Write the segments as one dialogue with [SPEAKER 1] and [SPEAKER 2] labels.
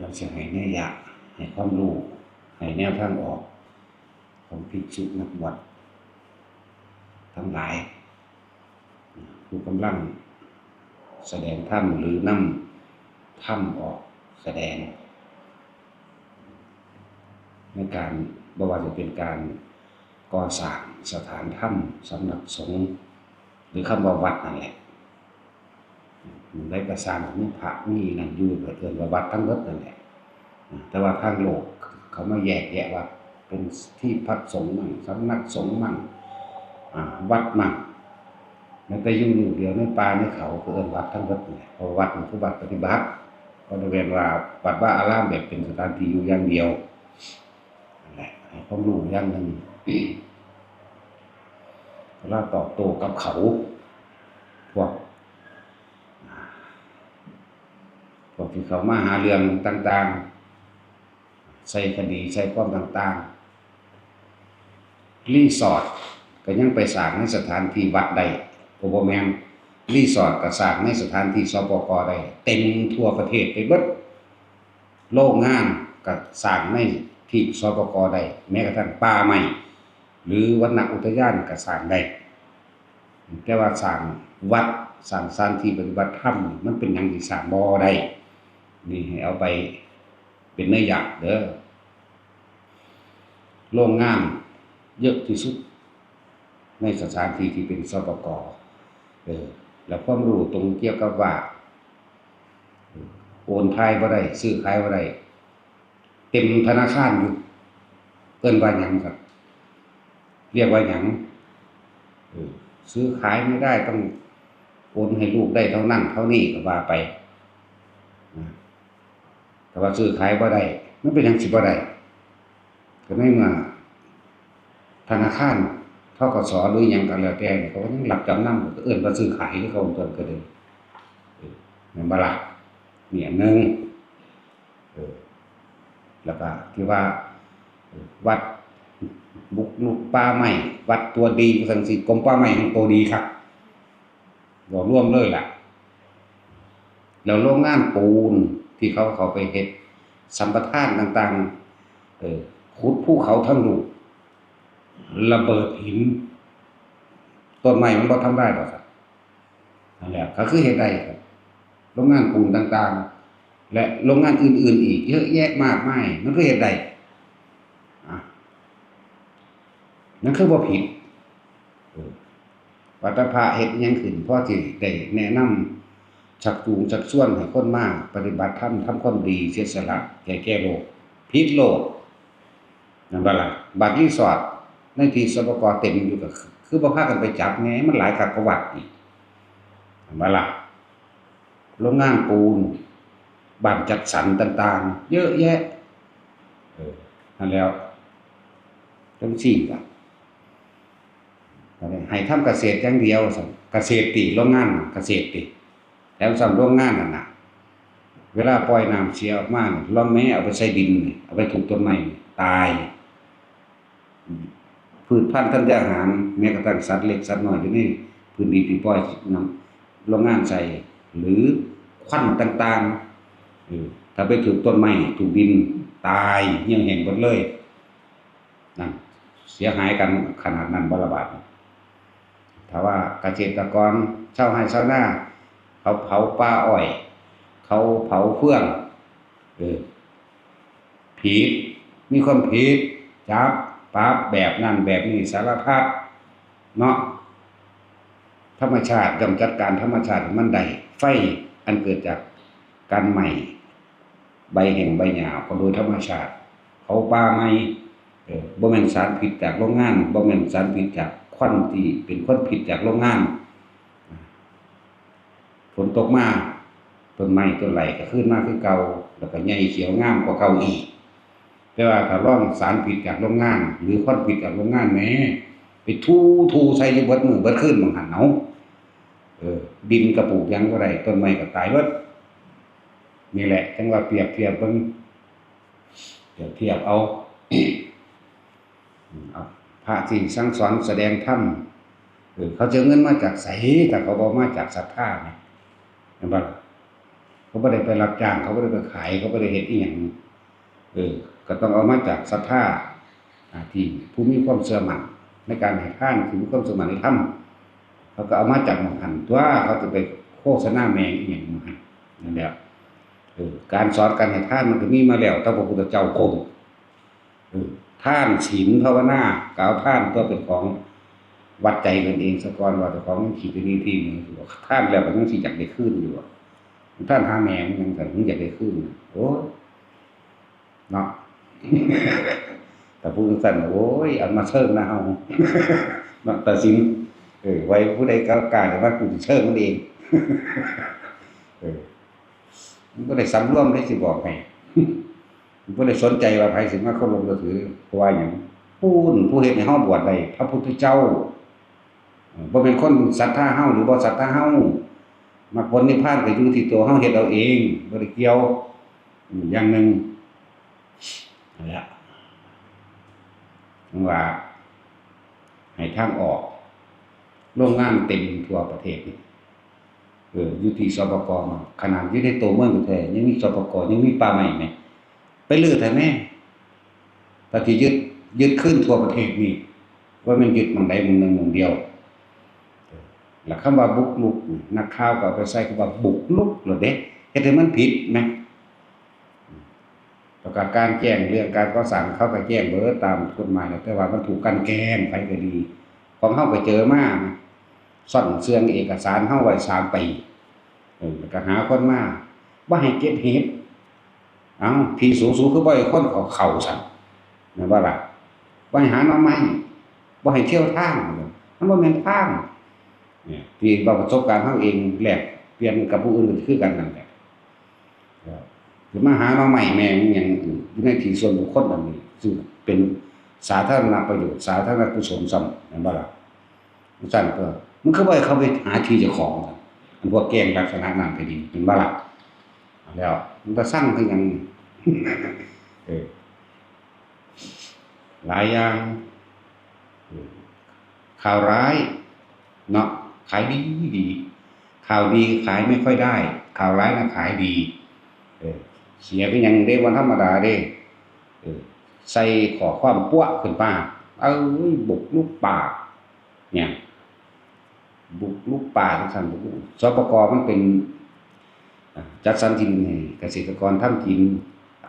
[SPEAKER 1] เราจะให้แนวยะให้ความรู้ให้แนวทางออกของภิกษุนักบวชทั้งหลายผู้กำลังแสดงธรรมหรือนำธรรมออกแสดงในการบ่ว่าจะเป็นการก่อสร้างสถานธรรมสำนักสงฆ์หรือคำว่าวัดนั่นแหละได้กระสร้างมีพระมีนั่นอยู่เกิดว่าวัดทั้งหมดนั่นแหละแต่ว่าทางโลกเขามาแยกแยะว่าเป็นที่พักสงฆ์มั่งสำนักสงฆ์มั่งวัดมั่งแต่อยู่เดียวในป่าในเขาเอิ้นวัดทั้งหมดนี่เพราะวัดมันคือวัดปฏิบัติก็ได้เรียนว่าวัดว่าอารามแบบเป็นสถานที่อยู่อย่างเดียวนั่นแหละให้ความรู้อย่างหนึ่งเวลาตอบโต้กับเขาพวกที่เขามาหาเรื่องต่างๆใส่คดีใส่ความต่างๆรีสอร์ทก็ยังไปสร้างในสถานที่วัดได้โอเวอร์แมนรีสอร์ทก็สร้างในสถานที่สปก.ได้เต็มทั่วประเทศไปเบิดโรงงานก็สร้างในที่สปก.ได้แม้กระทั่งป่าไม้หรือวรรณอุทยานก็สร้างได้แต่ว่าสร้างวัดสร้างสถานที่ปฏิบัติธรรมมันเป็นหยังที่สร้างบ่ได้นี่ให้เอาไปเป็นนัยยะเด้อโรงงานเยอะที่สุดในสถานที่ที่เป็นสปก.แล้วความรู้ตรงเกี่ยวกับว่าโอนไทยบ่ได้ซื้อขายบ่ได้เต็มธนาคารอยู่เอิ้นว่าหยังครับเรียกว่าหยังซื้อขายไม่ได้ต้องโอนให้ลูกได้เท่านั้นเท่านี้ก็ว่าไปแต่ว่าซื้อขายบ่ได้มันเป็นหยังสิบ่ได้ก็ในเมื่อธนาคารธกส.หรือหยังก็แล้วแต่เขาก็ยังรับจำนำก็เอิ้นว่าซื้อขายคือเขาต้นก็ได้แม่นบ่ล่ะเนี่ยหนึ่งแล้วก็ที่ว่าวัดบุกรุกป่าไม้วัดตัวดีจังซี่กรมป่าไม้ของตัวดีครับบ่ร่วมเลยล่ะแล้วโรงงานปูนที่เขาไปเฮ็ดสัมปทานต่างๆขุดภูเขาทั้งลูกระเบิดหินต้นไม้มันบ่ทำได้ดอกครับนั่นแหละก็คือเฮ็ดได้ครับโรงงานปูนต่างๆและโรงงานอื่นๆอีกเยอะแยะมากมายมันคือเฮ็ดได้นั่นคือบ่ผิดวัดพระเฮ็ดหยังขึ้นเพราะที่ได้แนะนำชักจูงชักชวนให้คนมาปฏิบัติธรรมทำความดีเสียสละแก้โลกผิดโลกนั่นบ่ล่ะบัดรีสอร์ทในที่สปก.เต็มอยู่ก็คือบ่พากันไปจับแหน่มันหลายคักกว่าวัดอีกนั่นบ่ล่ะโรงงานปูนบ้านจัดสรรต่างๆเยอะแยะนั่นแล้วจังซี่ล่ะให้ทำเกษตรอย่างเดียวเกษตรติโรงงานเกษตรติแถมซ้ำโรงงานนั่นน่ะเวลาปล่อยน้ำเสียออกมาลองแม้เอาไปใส่ดินเอาไปถูกต้นไม้ตายพืชพันธุ์ธัญญาหารแม้กระทั่งสัตว์เล็กสัตว์น้อยอยู่ในพื้นดินที่ปล่อยน้ำโรงงานใส่หรือควันต่างๆถ้าไปถูกต้นไม้ถูกดินตายเหี่ยวแห้งหมดเลยนั่นเสียหายกันขนาดนั้นบ่ละบาดถ้าว่าเกษตรกรชาวไร่ชาวนาเขาเผาป่าอ้อยเขาเผาเฟืองผิดมีความผิดจับปรับแบบนั้นแบบนี้สารพัดเนาะธรรมชาติย่อมจัดการธรรมชาติมันได้ไฟอันเกิดจากการไหม้ใบแห้งใบหญ้าก็โดยธรรมชาติเขาป่าไม้บ่แม่นสารพิษจากโรงงานบ่แม่นสารพิษจากควันที่เป็นควันพิษจากโรงงานฝนตกมาต้นไม้ต้นไหลก็ขึ้นมาคือเก่าแล้วก็ใหญ่เขียวงามกว่าเก่าอีกแต่ว่าถ้าร่องสารพิษจากโรงงานหรือควันพิษจากโรงงานแม้ไปทูใส่อยู่เบิดมื้อเบิดคืนบางหันเอาดินก็ปลูกหยังบ่ได้ต้นไม้ก็ตายเบิดนี่แหละจังว่าเปรียบเทียบเบิ่งเปรียบเทียบเอาพระที่สั่งสอนแสดงธรรมเขาจะเงินมาจากไสถ้าเขาบ่มาจากศรัทธาเนี่ยเห็นบ่ล่ะ เขาไม่ได้ไปรับจ้างเขาไม่ได้ไปขายเขาไม่ได้เฮ็ดอีหยังก็ต้องเอามาจากศรัทธาที่ผู้มีความเชื่อมั่นในการให้ทานที่มีความเชื่อมั่นในธรรมเขาก็เอามาจากหมู่หันตัวเขาจะไปโฆษณาแมงอีหยังหมู่หันนั่นแหละการสอนการให้ทานมันก็มีมาแล้วตั้งพระพุทธเจ้าคงทานศีลภาวนากล่าวทานตัวเป็นของวัดใจกันเองซะก่อนว่าเจ้าของมันขี้ไปนี่ที่นี่ทานแล้วก็ยังสิอยากได้คืนอยู่ท่านหาแม่มันยังสั่นอยากได้คืนโอ้เนาะ แต่พูดสั้นโอ้ยเอามาเชิญนะเฮา มาตัดสินไว้ผู้ใดกล้าว่ากูสิเชิญมันเอง มันบ่ได้สำรวมได้สิบอกให้ มันบ่ได้สนใจว่าไผสิมาเคารพนับถือเพราะว่าหยังผู้เฮ็ดให้เฮาบวชได้พระพุทธเจ้าบ่เป็นคนศรัทธาเฮาหรือบ่ศรัทธาเฮามรรคผลนิพพานก็อยู่ที่ตัวเฮาเฮ็ดเอาเองบ่ได้เกี่ยวอย่างหนึ่งนั่นแหละว่าให้ทางออกโรงงานเต็มทั่วประเทศนี่อยู่ที่สปกมาขนาดอยู่ในตัวเมืองแท้ยังมีสปกยังมีป่าไม้แม่ไปลื้อแท้แม่ถ้าที่ยึดขึ้นทั่วประเทศนี่ว่ามันยึดหม้องใดหม้องหนึ่งหม้องเดียวแล้วคำว่าบุกรุกนักข่าวก็เอาไปใส่คำว่าบุกรุกเหรอเด้เฮ็ดให้มันผิดแม่แล้วก็การแจ้งเรื่องการก่อสร้างเขาก็แจ้งเบิดตามกฎหมายแต่ว่ามันถูกกันแกล้งไปก็ดีของเฮาก็เจอมาซ่อนเสื่องเอกสารเฮาไว้3 ปีแล้วก็หาคนมาบ่ให้เก็บเฮ็ดเอ้าที่สูงๆคือบ่ให้คนเข้าซั่นแม่นบ่ล่ะบ่ให้หาหน่อไม้บ่ให้เที่ยวทางมันบ่แม่นทางเนี่ยที่ว่าประสบการณ์เฮาเองแลกเปลี่ยนกับผู้อื่นคือกันนั่นแหละสิมาหาหน่อไม้แม่งหยังอยู่ในที่ส่วนบุคคลอันนี้ซึ่งเป็นสาธารณประโยชน์สาธารณกุศลซ้ำแม่นบ่ล่ะซั่นก็มันคือบ่ให้เขาไปหาที่เจ้าของอันพวกแกล้งลักษณะนั้นก็ดีแม่นบ่ล่ะแล้วมันก็สั่งคือหยังหลายอย่างข่าวร้ายเนาะขายดีข่าวดีขายไม่ค่อยได้ข่าวร้ายน่ะขายดีเสียก็ยังได้วันธรรมดาเด้ใส่ข้อความปั้วขึ้นมาบุกลุกป่าเนี่ยบุกลุกป่าจังซั่นสปก.มันเป็นจัดสรรที่ดินให้เกษตรกรทำกิน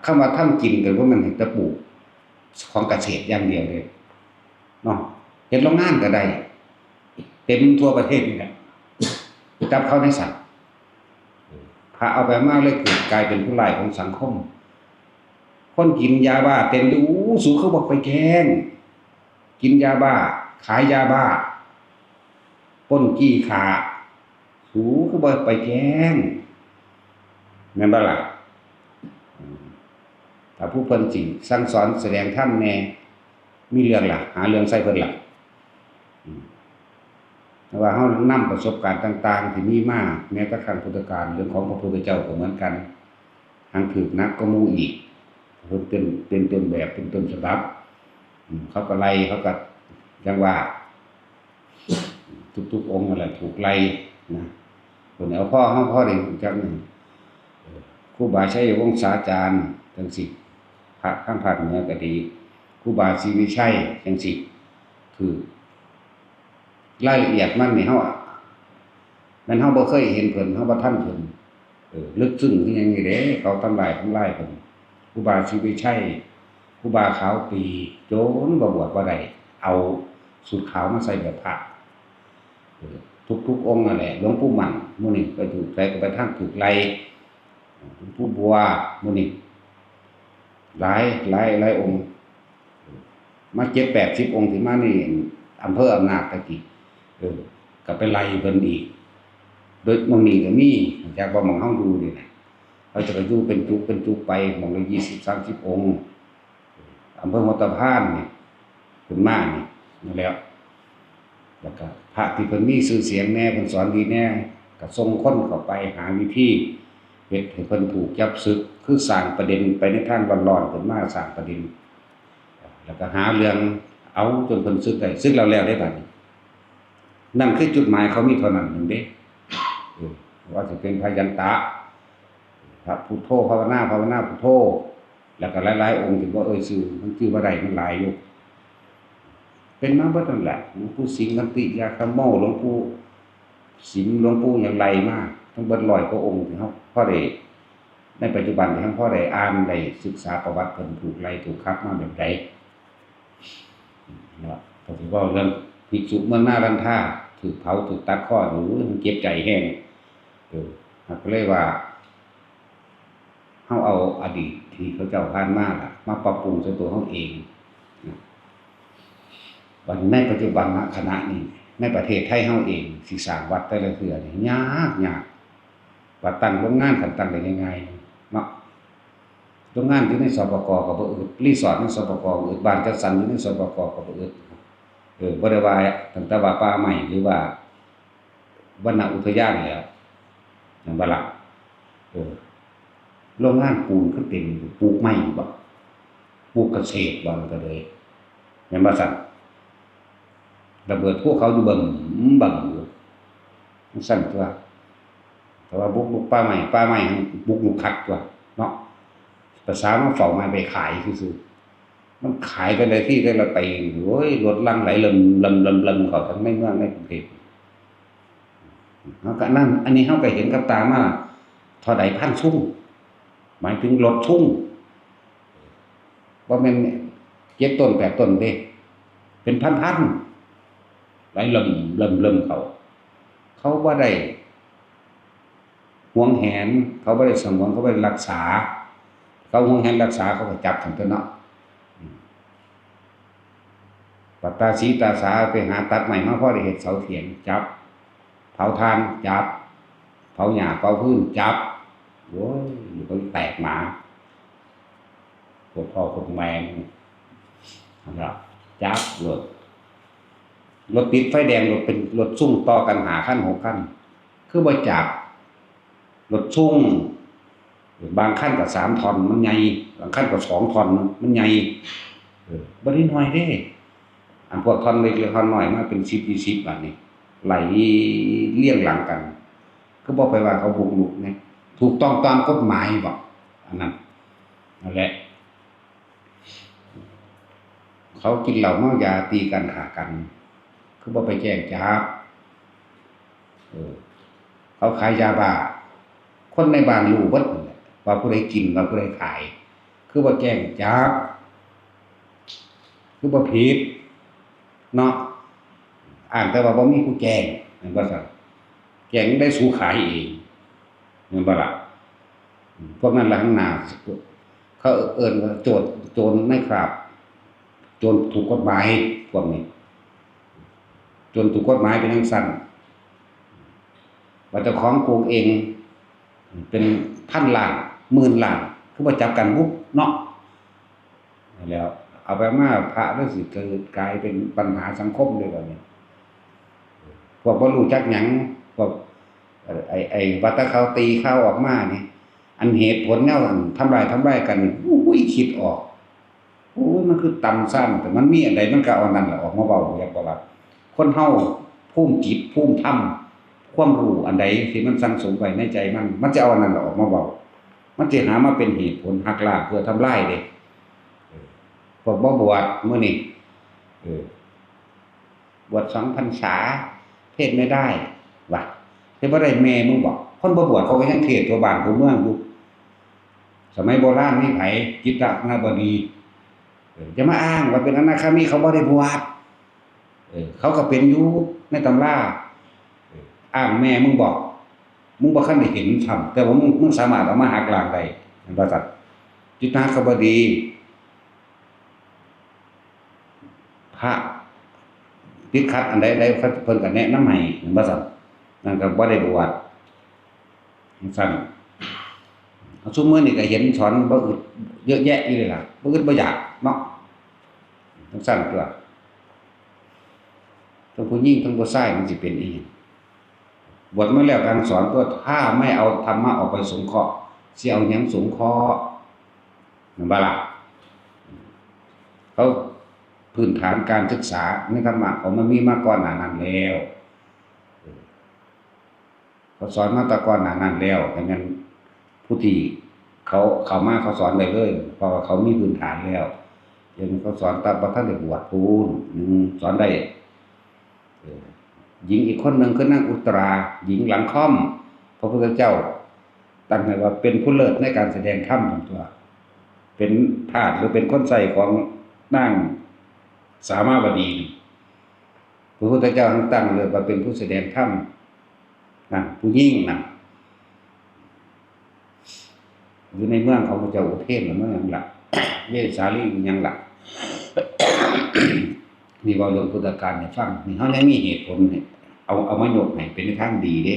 [SPEAKER 1] คำว่าทำกินก็บ่แม่นให้แต่ปลูกของเกษตรอย่างเดียวเลยเนาะเฮ็ดโรงงานก็ได้เต็มทั่วประเทศนี่แหละจับเข้าในสัตว์พาเอาไปมาเลยกลายเป็นผู้ร้ายของสังคมคนกินยาบ้าเต็มดูสูเขาบอกไปแกล้งกินยาบ้าขายยาบ้าปล้นจี้ขาสูเขาบอกไปแกล้งแม่นบ่ล่ะถ้าผู้เพิ่นสิสั่งสอนแสดงธรรมแน่มีเรื่องล่ะหาเรื่องใส่เพิ่นล่ะแต่ว่าเฮานำประสบการณ์ต่างๆที่มีมาแม้แต่ครั้งพุทธกาลเรื่องของพระพุทธเจ้าก็เหมือนกันทางถูกนักก็หมู่อีกเพิ่นเป็นต้นแบบเป็นต้นฉบับเขาก็ไล่เขาก็จังว่าทุกๆองค์นั่นแหละถูกไล่นะเพิ่นเอาพ่อได้รู้จักนี่ครูบาชัยวงศาจารย์จังซี่พระข้างภาคเหนือก็ดีครูบาศรีวิชัยจังซี่คือรายละเอียดมันนี่เฮามันเฮาบ่เคยเห็นเพิ่นเฮาบ่ทันเพิ่นลึกซึ้งคือหยังนี่เด้เขาทำลายเพิ่นครูบาศรีวิชัยครูบาขาวปีโจนบ่บวชบ่ได้เอาสุดขาวมาใส่แบบพระทุกองค์นั่นแหละหลวงปู่มั่นมื้อนี้ก็ถูกใส่ก็ไปทางถูกไล่หลวงปู่บัวมื้อนี้หลายองค์มา70-80องค์ที่มานี่อำเภออำนาจตะกี้ก็ไปไล่เพิ่นอีกโดยมื้อนี้ก็มีจากว่าหม่องเฮาอยู่นี่นะเขาจะก็อยู่เป็นจุกไปหม่องละ20-30องค์อำเภอหัวตะพานนี่ขึ้นมานี่นั่นแหละแล้วก็พระที่เพิ่นมีชื่อเสียงแน่เพิ่นสอนดีแน่ก็ส่งคนเข้าไปหาวิธีเฮ็ดให้เพิ่นถูกจับศึกคือสร้างประเด็นไปในทางร้อนๆขึ้นมาสร้างประเด็นแล้วก็หาเรื่องเอาจนเพิ่นสึกได้สึกแล้วได้บัดนี้นั่นคือจุดหมายเขามีเท่านั้นนึงเด้ว่าสิเป็นพยันตะ พระพุทโธภาวนาพุทโธแล้วก็หลายๆองค์ถึงว่าชื่อมันชื่อว่าใดมันหลายอยู่เป็นมาเบิดนั่นแหละหลวงปู่สิงห์กันติยาคำเมาหลวงปู่สิงห์หลวงปู่อย่างไรมากทั้งเบิด100กว่าองค์ที่เฮาพอได้ในปัจจุบันที่เฮาพอได้อ่านได้ศึกษาประวัติเพิ่นถูกไล่ถูกคัดมาแบบใดเนาะก็สิเว้าเรื่องภิกษุเมืองนารันทาถูกเผาถูกตัดคอหรือมันเจ็บใจแฮงก็เลยว่าเฮาเอาอดีตที่เขาเจ้าผ่านมาล่ะมาปรับปรุงใส่ตัวเฮาเองวันในปัจจุบันณขณะนี้ในประเทศไทยเฮาเองสิสร้างวัดแต่ละเทื่อนี่ยากว่าตั้งโรงงานคันตั้งได้ง่ายๆเนาะโรงงานอยู่ในสปกก็บ่อึดรีสอร์ทในสปกอึดบ้านจัดสรรอยู่ในสปกก็บ่อึดบ่ได้ว่าตั้งแต่ว่าป่าไม้หรือว่าวรรณอุทยานแล้วนั่นบ่ล่ะโรงงานปูนคือเต็มปลูกไม้บ่ปลูกเกษตรบ่ก็เลยแม่นบ่ซั่นระเบิดภูเขาอยู่เบิ่งอยู่มันซั่นตัวแต่ว่าบุกรุกป่าไม้บุกรุกคักตัวเนาะภาษามันเฝ้าไม้ไปขายซื่อๆมันขายไปได้ที่ได้ละไปโอ้ยรถลังไหลลำเข้าทั้งในเมืองในกรุงเทพเฮาก็นั่นอันนี้เฮาก็เห็นกับตามาเท่าใดพันซุ่มหมายถึงรถซุ่มบ่แม่น7ต้น8ต้นเด้เป็นพันๆไหลลำเขาบ่ได้หวงแหนเขาบ่ได้สงวนเขาบ่ได้รักษาเขาหวงแหนรักษาเขาก็จับซั่นตัวเนาะปัตตาสีตาสาไปหาตัดไม้มาพอได้เฮ็ดเสาเถียงจับเผาถ่านจับเผาหญ้าเผาพื้นจับโอ้ยอยู่ก็แตกหมาพวกพ่อพวกแม่นะครับจับรถติดไฟแดงรถเป็นรถซุ่มต่อกัน5คัน6คันคือบ่จับรถซุ่มบางคันก็3ท่อนมันใหญ่บางคันก็2ท่อนมันใหญ่บ่ได้น้อยเด้อันพวกท่อนเล็กท่อนน้อยมาเป็น10 20บัดนี้ไหลเรียงหลังกันคือบ่ไปว่าเขาบุกรุกนะถูกต้องตามกฎหมายบ่อันนั้นนั่นแหละเขากินเหล้าเมายาตีกันฆ่ากันคือบ่ไปแจ้งจับเขาขายยาบ้าคนในบ้านรู้เบิดนั่นแหละว่าผู้ใดกินว่าผู้ใดขายคือบ่แจ้งจับคือบ่ผิดเนาะอ้างแต่ว่าบ่มีผู้แจ้งแม่นบ่ซั่นแจ้งได้สู่ขายเองแม่นบ่ล่ะพวกนั้นล่ะข้างหน้าเขาเอิ้นว่าโจรในคราบโจรถูกกฎหมายพวกนี้โจรถูกกฎหมายเป็นจังซั่นว่าเจ้าของโกงเองเป็นพันล้านหมื่นล้านคือบ่จับกันปุ๊บเนาะแล้วเอาไปมาพระแล้วสิเกิดกลายเป็นปัญหาสังคมเลยบัดนี้พวกบ่รู้จักหยังพวกว่าแต่เขาตีเข้าออกมานี่อันเหตุผลแนวอันทำร้ายกันอุ้ยคิดออกโอ้ยมันคือต่ำซ้ำแต่มันมีอันใดมันก็เอานั่นแหละออกมาเว้าอยากบอกว่าคนเฮาภูมิจิตภูมิธรรมความรู้อันใดที่มันสั่งสมไว้ในใจมันจะเอาอันนั้นออกมาเว้ามันสิหามาเป็นเหตุผลหักล้างเพื่อทำลายเด้พวกบ่บวชมื้อนี้บวช2พรรษาเทศไม่ได้ว่ะเทศบ่ได้แม่มึงบอกคนบ่บวชเขาก็ยังเทศทั่วบ้านทั่วเมืองอยู่สมัยโบราณมีไผจิตรคณบดีจะมาอ้างว่าเป็นอนาคามีเขาบ่ได้บวชเขาก็เป็นอยู่ในตำราอ้างแม่มึงบอกมึงบ่คันได้เห็นธรรมแต่ว่ามึงสามารถเอามาหักล้างได้นั่นว่าซั่นจิตรคณบดีพระติดขัดอันใดเพิ่นก็แนะนำให้นั่นว่าซั่นนั่นก็บ่ได้บวชซั่นซุมื้อนี้ก็เห็นสอนบ่อึดเยอะแยะอยู่เลยล่ะบ่อึดบ่อยากเนาะจังซั่นตัวทั้งผู้หญิงทั้งผู้ชายมันสิเป็นอีหยังบวชมาแล้วการสอนตัวถ้าไม่เอาธรรมะออกไปสงเคราะห์สิเอาหยังสงเคราะห์นั่นบ่ล่ะเขาพื้นฐานการศึกษาในธรรมะของมันมีมาก่อนหน้านั้นแล้วเขาสอนมาแต่ก่อนหน้านั้นแล้วดังนั้นผู้ ผู้ที่เขามาเขาสอนได้เลยเพราะว่าเขามีพื้นฐานแล้วยังเขาสอนตามประท่านได้บวชพูนสอนได้หญิงอีกคนหนึ่งคือนางอุตราหญิงหลังค่อมพระพุทธเจ้าตั้งให้ว่าเป็นผู้เลิศในการแสดงธรรมทั้งตัวเป็นทาสหรือเป็นคนใส่ของนางสามาวดีพระพุทธเจ้าตั้งเลยว่าเป็นผู้แสดงธรรมนั่นผู้ยิ่งนั่นอยู่ในเมืองของพระเจ้าอุเทนหรือเมืองหลักเวสาลียังหลักนี่ว่าเรื่องพุทธการเนี่ยฟังนี่เขาได้มีเหตุผลเนี่ยเอามาโยกให้เป็นในทางดีเด้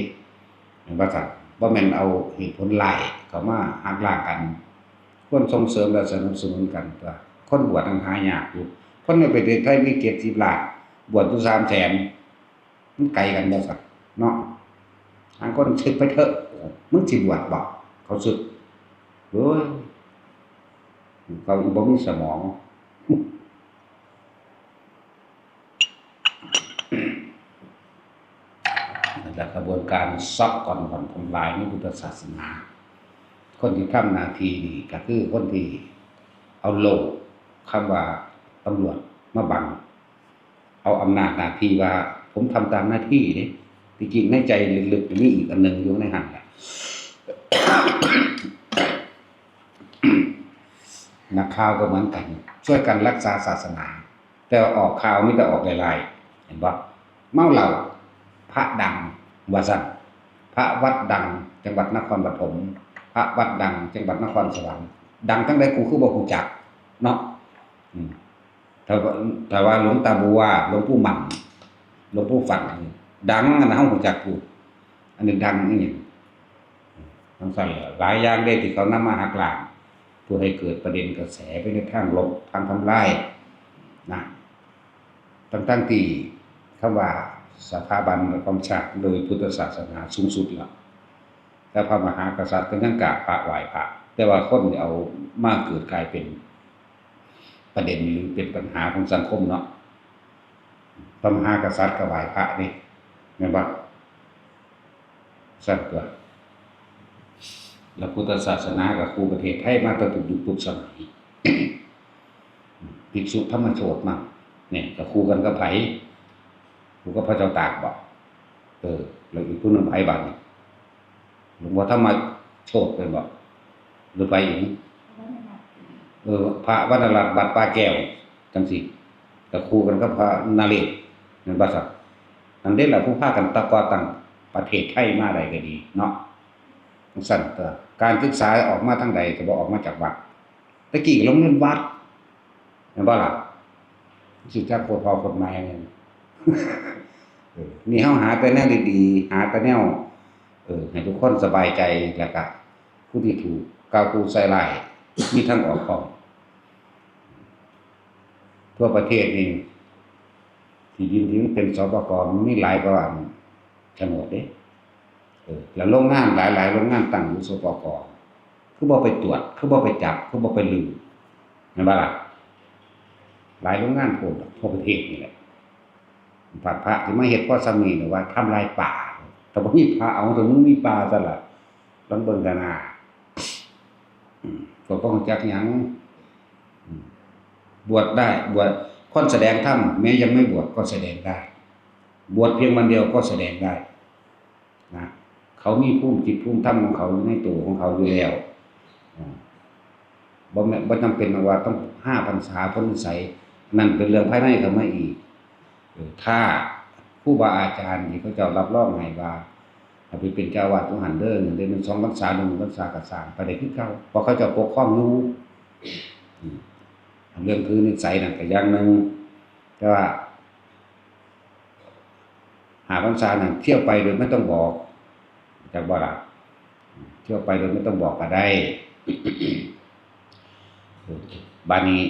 [SPEAKER 1] ว่าสัตว์ว่ามันเอาเหตุผลไล่เขามาหักล้างกันควรส่งเสริมและสนับสนุนกันตัวคนบวชทางหายากอยู่คนในประเทศไทยมี70 ล้านบวชอยู่300,000มันไกลกันบ่สัตว์เนาะทางคนสึกไปเถอะมึงสิบวชบ่เขาสึกเฮ้ยเขาบ่มีสมองและกระบวนการซอกก่อนทำลายในพุทธศาสนาคนที่ทำหน้าที่นี่ก็คือคนที่เอาโลกคำว่าตำรวจมาบังเอาอำนาจหน้าที่ว่าผมทำตามหน้าที่นี่จริงๆในใจลึกๆมีอีกอันหนึ่งอยู่ในหันแหละนักข่าวก็เหมือนกันช่วยกันรักษาศาสนาแต่ออกข่าวไม่แต่ออกหลายๆเห็นปะเมาเหล้าพระดังว่าสั่นพระวัดดังจังหวัดนครปฐมพระวัดดังจังหวัดนครสวรรค์ดังทั้งใดกูคือบ่ฮู้จักเนาะถ้าว่าหลวงตาบัวหลวงปู่หมั่นหลวงปู่ฝันดังอันนั้นเฮาฮู้จักอยู่อันนี้ดังนี่หยังทั้งสั่นหลายอย่างเด้ที่เขานำมาหักล้างเพื่อให้เกิดประเด็นกระแสไปในทางลบทางทำลายนะตั้งที่คำว่าสถาบันความชาติโดยพุทธศาสนาสูงสุดแล้วแต่พระมหากษัตริย์ก็ยังกราบพระไหว้พระแต่ว่าคนเอามากเกิดกลายเป็นประเด็นหรือเป็นปัญหาของสังคมเนาะพระมหากษัตริย์ก็ไหว้พระนี่แม่นบ่สั่นตัวแล้วพุทธศาสนากับครูประเทศไทยมาตั้งแต่ยุคสมัยภิกษุธรรมโสดมั่งเนี่ยก็คู่กันกับไผกูก็พระเจ้าตากบอกแล้วอีกผู้นึงไผบัดนี่หลวงพ่อธรรมโชติเป็นบอกหรือไปอีกพระวรรณรัตน์บัดปลาแก้วจังซี่ก็คู่กันกับพระนเรศนั่นบ่ซักนั่นเด้ล่ะผู้พากันตะกอตั้งประเทศไทยมาได้ก็ดีเนาะสั่นตัวการศึกษาออกมาทางใดก็บ่ออกมาจากวัดตะกี้ก็ลงเรียนวัดแม่นบ่ล่ะสิจักโคตรพอคนใหม่นี่เฮาหาแต่แนวดีๆหาแต่แนวให้ทุกคนสบายใจแล้วก็ผู้ที่ถูกกล่าวตูใส่ร้ายมีทางออกของทั่วประเทศนี่ที่ดินที่มันเป็นสปก.มันมีหลายกว่าโฉนดเด้แล้วโรงงานหลายๆโรงงานตั้งอยู่สปก.คือบ่ไปตรวจคือบ่ไปจับคือบ่ไปลือแม่นบ่ล่ะหลายโรงงานโพดทั่วประเทศนี่แหละพระที่มาเฮ็ดพ่อซ้ำนี่น่ะว่าทำลายป่าแต่บ่มีพระเอาแต่มึงมีป่าซะล่ะลองเบิ่งกันหน้าก็บ่รู้จักหยังบวชได้บวชคนแสดงธรรมแม้ยังไม่บวชก็แสดงได้บวชเพียงวันเดียวก็แสดงได้นะเขามีภูมิจิตภูมิธรรมของเขาอยู่ในตัวของเขาอยู่แล้วบ่จำเป็นว่าต้อง5 พรรษาพ้นวิสัยนั่นเป็นเรื่องภายในเข้ามาอีกถ้าครูบาอาจารย์ที่เขาเจ้ารับรองให้ว่าถ้าไปเป็นเจ้าวาดของหันเด้อได้เป็น2 พรรษา1 พรรษาก็สร้างไปได้คือเก่าเพราะเขาเจ้าปกครองอยู่เรื่องคือนิสัยนั่นก็อย่างนึงแต่ว่า5 พรรษานั่นเที่ยวไปโดยไม่ต้องบอกจักบ่ล่ะเที่ยวไปโดยไม่ต้องบอกก็ได้บัดนี้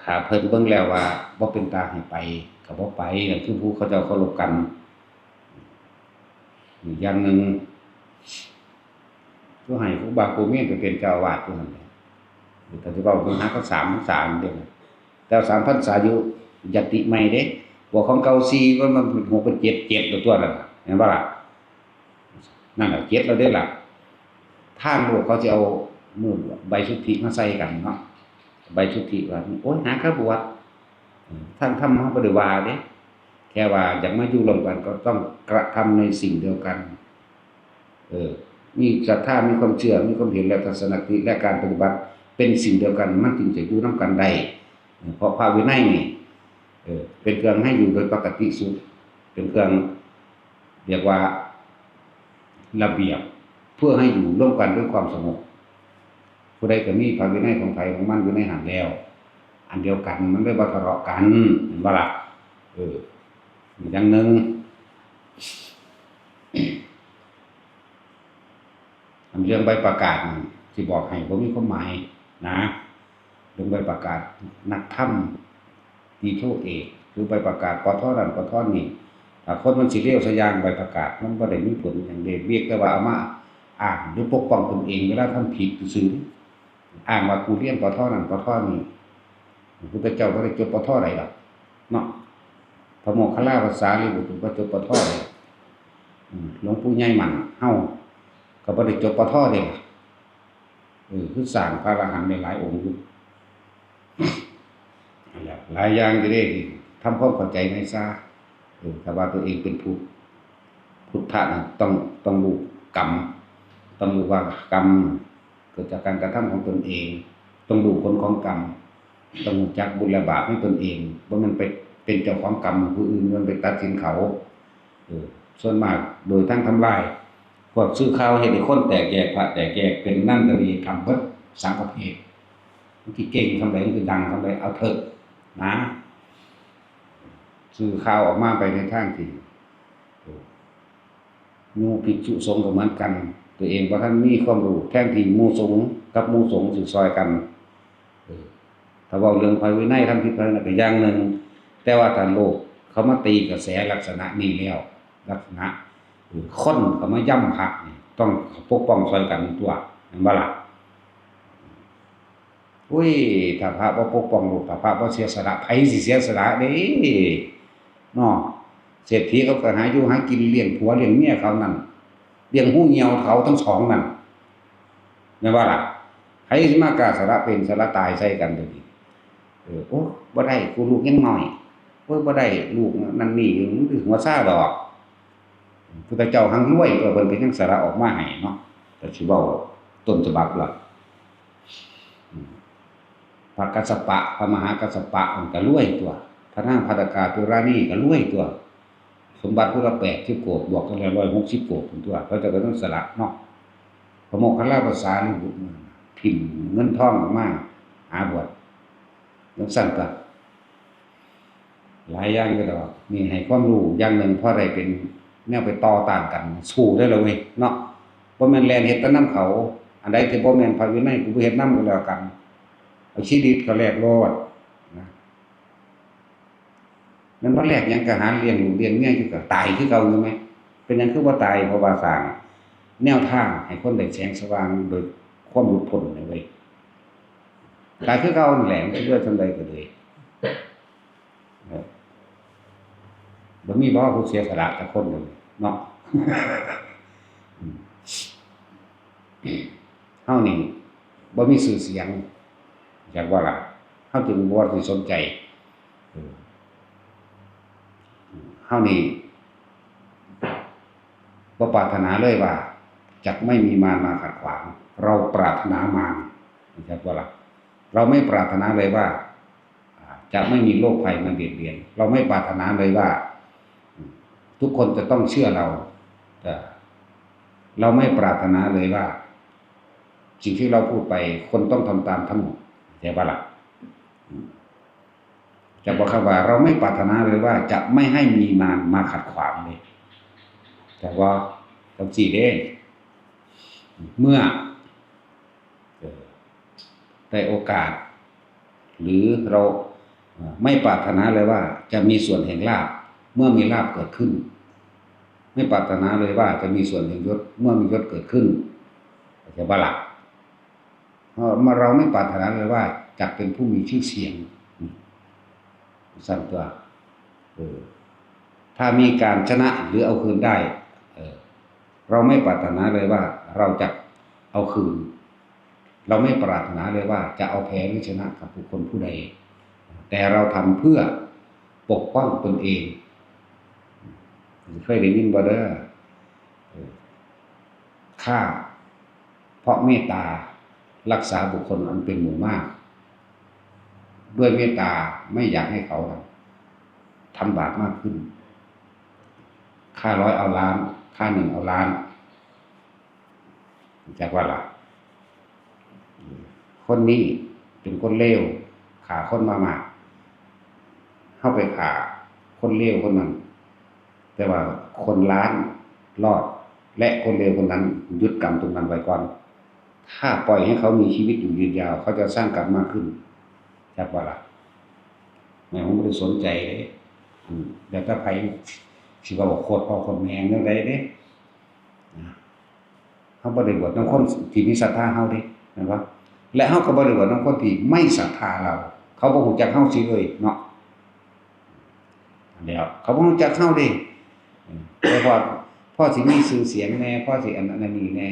[SPEAKER 1] ถ้าเพิ่นเบิ่งแล้วว่าบ่เป็นตาให้ไปก็บ่ไปนั่นคือผู้เขาเจ้าเคารพกันอีกอย่างนึงผู้ให้ครูบาครูเมียนไปเป็นเจ้าอาวาสอยู่นั่นแหละแต่สิเว้าเพิ่นหาเขา3 พรรษาเด้แต่3 พรรษาอยู่ยติใหม่เด้บ่ของเก่า4ว่ามัน6เป็น7ตัวนั่นน่ะเห็นบ่ล่ะนั่นน่ะ7แล้วเด้ล่ะ ทางโลกเขาจะเอามือใบสุทธิมาใส่กันเนาะใบสุทธิว่าโอ้ยหาข้าบวชท่านทำมาบริวารเด้แค่ว่าอยากมาอยู่ร่วมกันก็ต้องกระทำในสิ่งเดียวกันมีศรัทธามีความเชื่อมีความเห็นและทัศนคติและการปฏิบัติเป็นสิ่งเดียวกันมันจึงจะอยู่ร่วมกันได้เพราะพระวินัยนี่เป็นเครื่องให้อยู่โดยปกติสุดเป็นเครื่องเรียกว่าระเบียบเพื่อให้อยู่ร่วมกันด้วยความสงบผู้ใดก็มีพระวินัยของไผของมันอยู่ในหันแล้วอันเดียวกันมันได้บ่ทะเลาะกันเห็นบ่ล่ะอย่างหนึ่งเรื่องใบประกาศที่บอกให้บ่มีความหมายนะเรื่องใบประกาศนักธรรมดีโทเอกหรือใบประกาศปทนั่นปทนี่ถ้าคนมันสิเลี้ยวสยางใบประกาศมันบ่ได้มีผลอย่างใดเรียกแต่ว่าเอามาอ้างหรือปกป้องตนเองเวลาทำผิดซื่ออ้างว่ากูเรียนปทนั่นปทนี่พระพุทธเจ้าบ่ได้จบปทใดหรอกเนาะพระโมคคัลลาภาษาลีบุตรบ่จบปทใดหลวงปู่ใหญ่มั่นเฮาก็บ่ได้จบปทเด้คือสร้างพระอรหันต์ได้หลายองค์อยู่หลายอย่างจะได้ทำความเข้าใจในซะถ้าว่าตัวเองเป็นพุทธะนะต้องรู้กรรมต้องรู้ว่ากรรมเกิดจากการกระทำของตนเองต้องรู้ผลของกรรมต้องรู้จักบุญและบาปให้ตนเองว่ามันเป็นเจ้าของกรรมผู้อื่นมันไปตัดสินเขาส่วนมากโดยทั้งทำลายพวกซื้อข่าวเห็นไอ้คนแตกแยกพระแตกแยกเป็นนั่นก็ดีทำเพิ่มสังฆเพศที่เก่งทำไรคือดังทำไรเอาเถอะนะซื้อข่าวออกมาไปในทางที่มูภิกษุสงฆ์ก็เหมือนกันตัวเองเพราะท่านมีความรู้แท่งที่มูสงฆ์กับมูสงฆ์สื่อซอยกันถ้าว่าเรื่องภายวินัยทำผิดพลาดก็อย่างหนึ่งแต่ว่าถ้าโลกเขามาตีกระแสลักษณะนี้แล้วลักษณะคนเขามาย่ำพระต้องปกป้องซอยกันตัวเห็นบ่ล่ะอุ้ยถ้าพระบ่ปกป้องโลกถ้าพระบ่เสียสละไผสิเสียสละเด้เนาะเศรษฐีเขาก็หาอยู่หากินเลี้ยงผัวเลี้ยงเมียเขานั่นเลี้ยงหู้เหี่ยวเขาทั้งสองนั่นแม่นบ่ล่ะไผสิมากล้าสละเป็นสละตายใส่กันเด้อนี่โอ้บ่ได้กูลูกยังน้อยบ่ได้ลูกนั่นนี่มันถึงหัวซ่าดอกพุทธเจ้าหังรวยเพิ่นก็ยังสละออกมาให้เนาะแต่สิเว้าต้นฉบับล่ะพระกัสสปะพระมหากัสสปะมันก็รวยตัวพระนางภัตตกาปุราณีก็รวยตัวสมบัติพุทธ80โกฏบวกกันแล้ว160โกฏพุ่นตัวเขาจะก็ต้องสละเนาะพระโมคคัลลาภาษาลีบุตรพิมพ์เงินทองออกมาหาบวชจังซั่นก็หลายอย่างก็ดอกนี่ให้ความรู้อย่างหนึ่งพอได้เป็นแนวไปต่อต้านกันสู้ได้แล้วเว้ยเนาะบ่แม่นแล่นเฮ็ดแต่นำเขาอันใดที่บ่แม่นพระวินัยกูบ่เฮ็ดนำก็แล้วกันเอาชีวิตก็แลกโลดนะมันบ่แลกหยังก็หาเลี้ยงลูกเลี้ยงเมียอยู่ก็ตายคือเก่าอยู่มั้ยเป็นหยังคือบ่ตายเพราะว่าสร้างแนวทางให้คนได้แสงสว่างโดยความหลุดพ้นนี่เว้ยตายคือเก่านั่นแหละมันเลือดจังได๋ก็เลยบ่มีบ่ผู้เสียสละจักคนนึงเนาะเฮานี่บ่มีชื่อเสียงอยากว่าล่ะเฮาจึงบ่ได้สนใจเฮานี่บ่ปรารถนาเลยว่าจักไม่มีมารมาขัดขวางเราปรารถนามารอยากว่าล่ะเราไม่ปรารถนาเลยว่าจะไม่มีโรคภัยมาเบียดเบียนเราไม่ปรารถนาเลยว่าทุกคนจะต้องเชื่อเราแต่เราไม่ปรารถนาเลยว่าสิ่งที่เราพูดไปคนต้องทำตามทั้งหมดใช่ปะล่ะจะบอกคำว่าเราไม่ปรารถนาเลยว่าจะไม่ให้มีมารมาขัดขวางเลยแต่ว่าต้องสี่เด้เมื่อได้โอกาสหรือเราไม่ปรารถนาเลยว่าจะมีส่วนแห่งลาภเมื่อมีลาภเกิดขึ้นไม่ปรารถนาเลยว่าจะมีส่วนแห่งยศเมื่อมียศเกิดขึ้นใช่ปะล่ะเราไม่ปรารถนาเลยว่าจะเป็นผู้มีชื่อเสียงสั่นตัวถ้ามีการชนะหรือเอาคืนได้เราไม่ปรารถนาเลยว่าเราจะ เอาคืนเราไม่ปรารถนาเลยว่าจะเอาแพ้หรือชนะกับบุคคลผู้ใดแต่เราทำเพื่อปกป้องตนเองเคยได้ยินบ่เด้อฆ่าเพราะเมตตารักษาบุคคลอันเป็นหมู่มากด้วยเมตตาไม่อยากให้เขาทำบาปมากขึ้นฆ่าร้อยเอาล้านฆ่าหนึ่งเอาล้านจากว่าล่ะคนนี้เป็นคนเลวฆ่าคนมากเข้าไปฆ่าคนเลวคนนั้นแต่ว่าคนล้านรอดและคนเลวคนนั้นยึดกรรมตรงนั้นไว้ก่อนถ้าปล่อยให้เขามีชีวิตอยู่ยืนยาวเขาจะสร้างกรรมมากขึ้นจากว่าล่ะแม่ผมไม่ได้สนใจเลยแต่ถ้าใครสิว่าบอกโคตรพ่อคนแม่เรื่องใดเด้เขาบ่ได้บวชน้องคนที่มีศรัทธาเฮาเด้เห็นบ่และเฮาก็บ่ได้บวชน้องคนที่ไม่ศรัทธาเราเขาบ่ฮู้จักเฮาสิเลยเนาะแล้วเขาบ่รู้จักเฮาเด้แต่ว่าพ่อสิมีชื่อเสียงแน่พ่อสิอันนั้นนี่แน่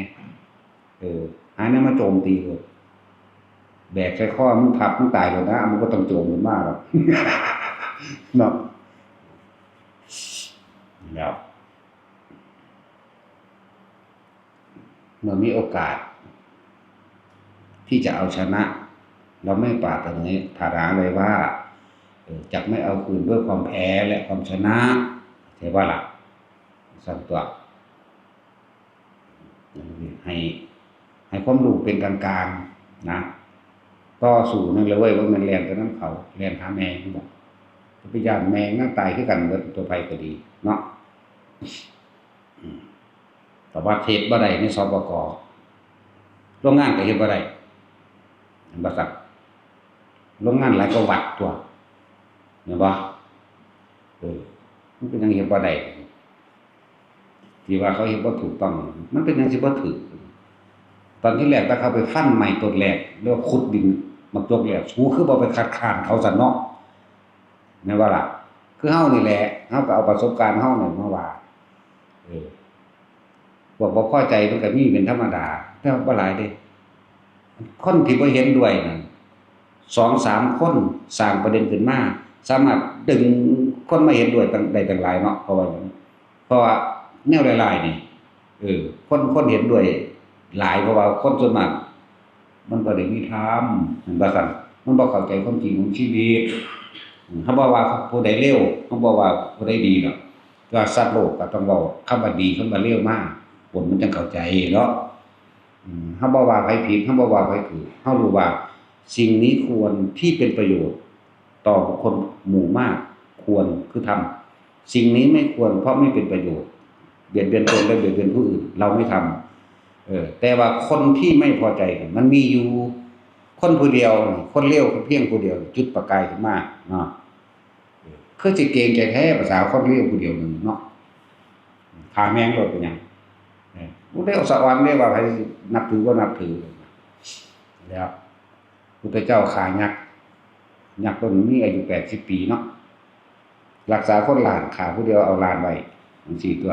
[SPEAKER 1] หาแนวมาโจมตีเลยแบกใส่ข้อมึงพับมึงตายแล้วนะมึงก็ต้องโจมมันมากหรอกเนาะแล้วเมื่อมีโอกาสที่จะเอาชนะเราไม่ปรารถนาเลยว่าจะไม่เอาคืนด้วยความแพ้และความชนะใช่ว่าล่ะสั่งตัวให้ความรู้เป็นกลางๆนะต่อสู้นั่นเลยว่ามันแรงตอนนั้นเขาแรงหาแมงบอกพยายามแมงน่าตายขึ้นกันเบิดตัวไปก็ดีเนาะแต่ว่าเทศบ่ได้ในสปก.โรงงานก็เฮ็ดบ่ได้บ่ซักโรงงานหลายก็วัดตัวเห็นบ่มันเป็นจังเฮ็ดบ่ได้ที่ว่าเขาเฮ็ดบ่ถูกต้องมันเป็นจังสิบ่ถูกตอนที่แรกถ้าเขาไปฟันใหม่ต้นแรกเรียกว่าขุดดินมักยกแรกสูคือบ่ไปคัดค้านเขาซะเนาะแม่นบ่ล่ะคือเฮานี่แหละเฮาก็เอาประสบการณ์เฮานี่มาว่าพวกบ่พอใจมันก็มีเป็นธรรมดาแต่บ่หลายเด้คนที่บ่เห็นด้วยนั่น 2-3 คนสร้างประเด็นขึ้นมาสามารถดึงคนมาเห็นด้วยได้ตั้งหลายเนาะเพราะว่าแนวหลายๆนี่คนเห็นด้วยหลายเพราะว่าคนส่วนมากมันบ่ได้มีธรรมเห็นบ่ซั่นมันบ่เข้าใจความจริงของชีวิตเขาบอกว่าผู้ใดเลวเขาบอกว่าผู้ใดดีเนาะก็สัตว์โลกก็ต้องเว้าคำว่าดีคำว่าเลวมาผลมันจังเข้าใจเนาะเขาบอกว่าไผผิดเขาบอกว่าไผถูกเขารู้ว่าสิ่งนี้ควรที่เป็นประโยชน์ต่อบุคคลหมู่มากควรคือทำสิ่งนี้ไม่ควรเพราะไม่เป็นประโยชน์เบียดเบียนตนและเบียดเบียนผู้อื่นเราไม่ทำแต่ว่าคนที่ไม่พอใจมันมีอยู่คนผู้เดียวคนเลวเพียงผู้เดียวจุดประกายขึ้นมาเนาะคือสิเก่งใจแท้ภาษาคนเลวผู้เดียวนึงเนาะขาแมงโลดเป็นหยังบ่ได้เอาสวรรค์ได้ว่าใครนับถือบ่นับถือแล้วพุทธเจ้าขายักษ์ต้นนี้อายุ80 ปีเนาะรักษาคนล้านขาผู้เดียวเอาล้านไว้4 ตัว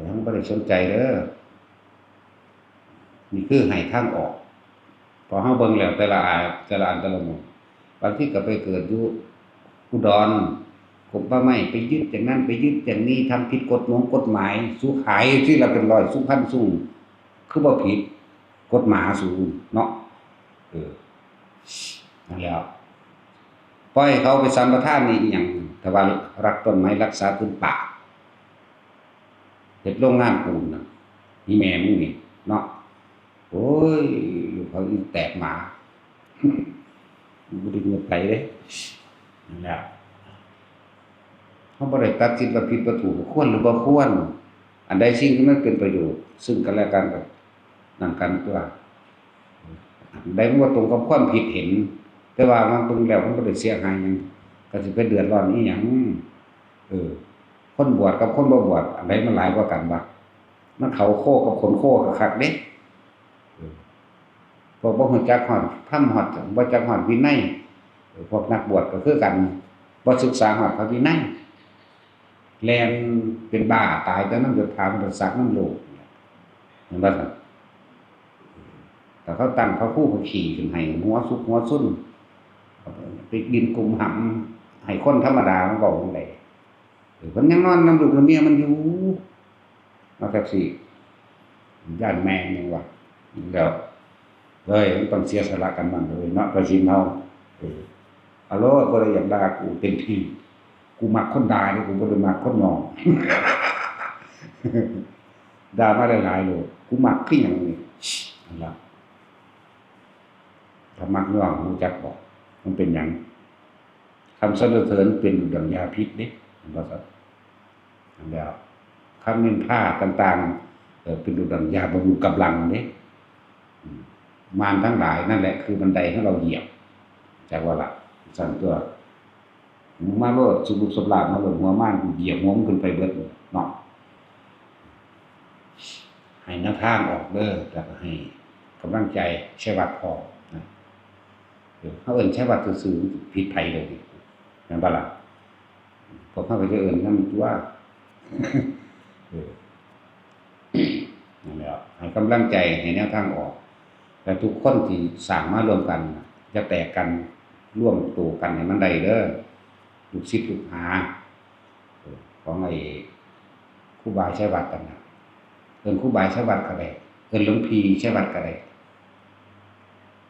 [SPEAKER 1] ทั้งบ่ได้สนใจเด้อนี่คือให้ทางออกพอเฮาเบิ่งแล้วแต่ละอันแต่ละหมู่บางทีก็ไปเกิดอยู่อุดรกรมป่าไม้ไปยึดอย่างนั้นไปยึดอย่างนี้ทำผิดกฎหมายสู้ขายที่ละเป็นร้อยสู้พันสู้คือบ่ผิดกฎหมายสูงเนาะนั่นแล้วปล่อยเขาไปสัมปทานนี่อีหยังถ้าว่ารักต้นไม้รักษาพื้นป่าเฮ็ดโรงงานปูนน่ะนี่แม่มึงนี่เนาะโอ้ยลูกเขาอีแตกหมาบ่ได้เงินไผเด้นั่นแหละเขาบ่ได้ตัดสินว่าผิดว่าถูกควรหรือบ่ควรอันใดสิ่งที่มันเป็นประโยชน์ซึ่งกันและกันก็นั่นกันตัวอันใดมันบ่ตรงกับความผิดเห็นแต่ว่ามันเบิ่งแล้วมันบ่ได้เสียหายหยังก็สิไปเดือดร้อนอีหยังคนบวชกับคนบ่บวชอันใดมันหลายกว่ากันบ่มันเข้าโคกับคนโคคักๆเด้พวกบ่ฮู้จักฮอดธรรมฮอดบ่จักฮอดวินัยพวกนักบวชก็คือกันบ่ศึกษาฮอดพระวินัย แลนเป็นบ้าตายแต่น้ำยศถาบรรดาศักดิ์น้ำโลกเห็นบ่ครับแต่เขาตั้งพระคู่พระขี่ขึ้นให้หัวสุกหัวซุ่นไปดินกลุ่มหำให้คนธรรมดามันบอกจังไดมันยังนอนน้ำลูกน้ำเมียมันอยู่มาแท็กซี่ย่านแมงยังวะแล้วเลยมันต้องเสียสละกันบ้างเลยเนาะประชิมเฮาฮัลโหลบ่ได้อยากด่ากูเต็มที่กูมักคนด่านี่กูบ่ได้มักคนยอม ด่ามาหลายๆโลดกูมักคือหยังนี่นั่นล่ะถ้ามักยอมรู้จักบ่มันเป็นหยังคำสรรเสริญเป็นดังยาพิษเด้ว่าซั่นนั่นแล้วคำนินทาต่างๆเป็นดังยาบำรุงกำลังเด้มารทั้งหลายนั่นแหละคือบันไดให้เราเหยียบจักว่าล่ะสั่นตัวมาโลดสุบุสลาดมาโลดหัวม่านเหยียบหัวมันขึ้นไปเบิดเนาะให้แนวทางออกเด้อแล้วก็ให้กำลังใจใช้วัดพอนะเขาเอิ้นใช้วัดซื่อๆผิดไผเลยแม่นบ่ล่ะพวกเขาก็จะเอิ้นนำว่านั่นแหละให้กำลังใจให้แนวทางออกแต่ทุกคนที่สร้างมารวมกันจะแตกกันร่วมตัวกันให้มันได้เด้อลูกศิษย์ลูกหาของไอ้ครูบาใช้วัดกันนะเอิ้นครูบาใช้วัดก็ได้เอิ้นหลวงพี่ใช้วัดก็ได้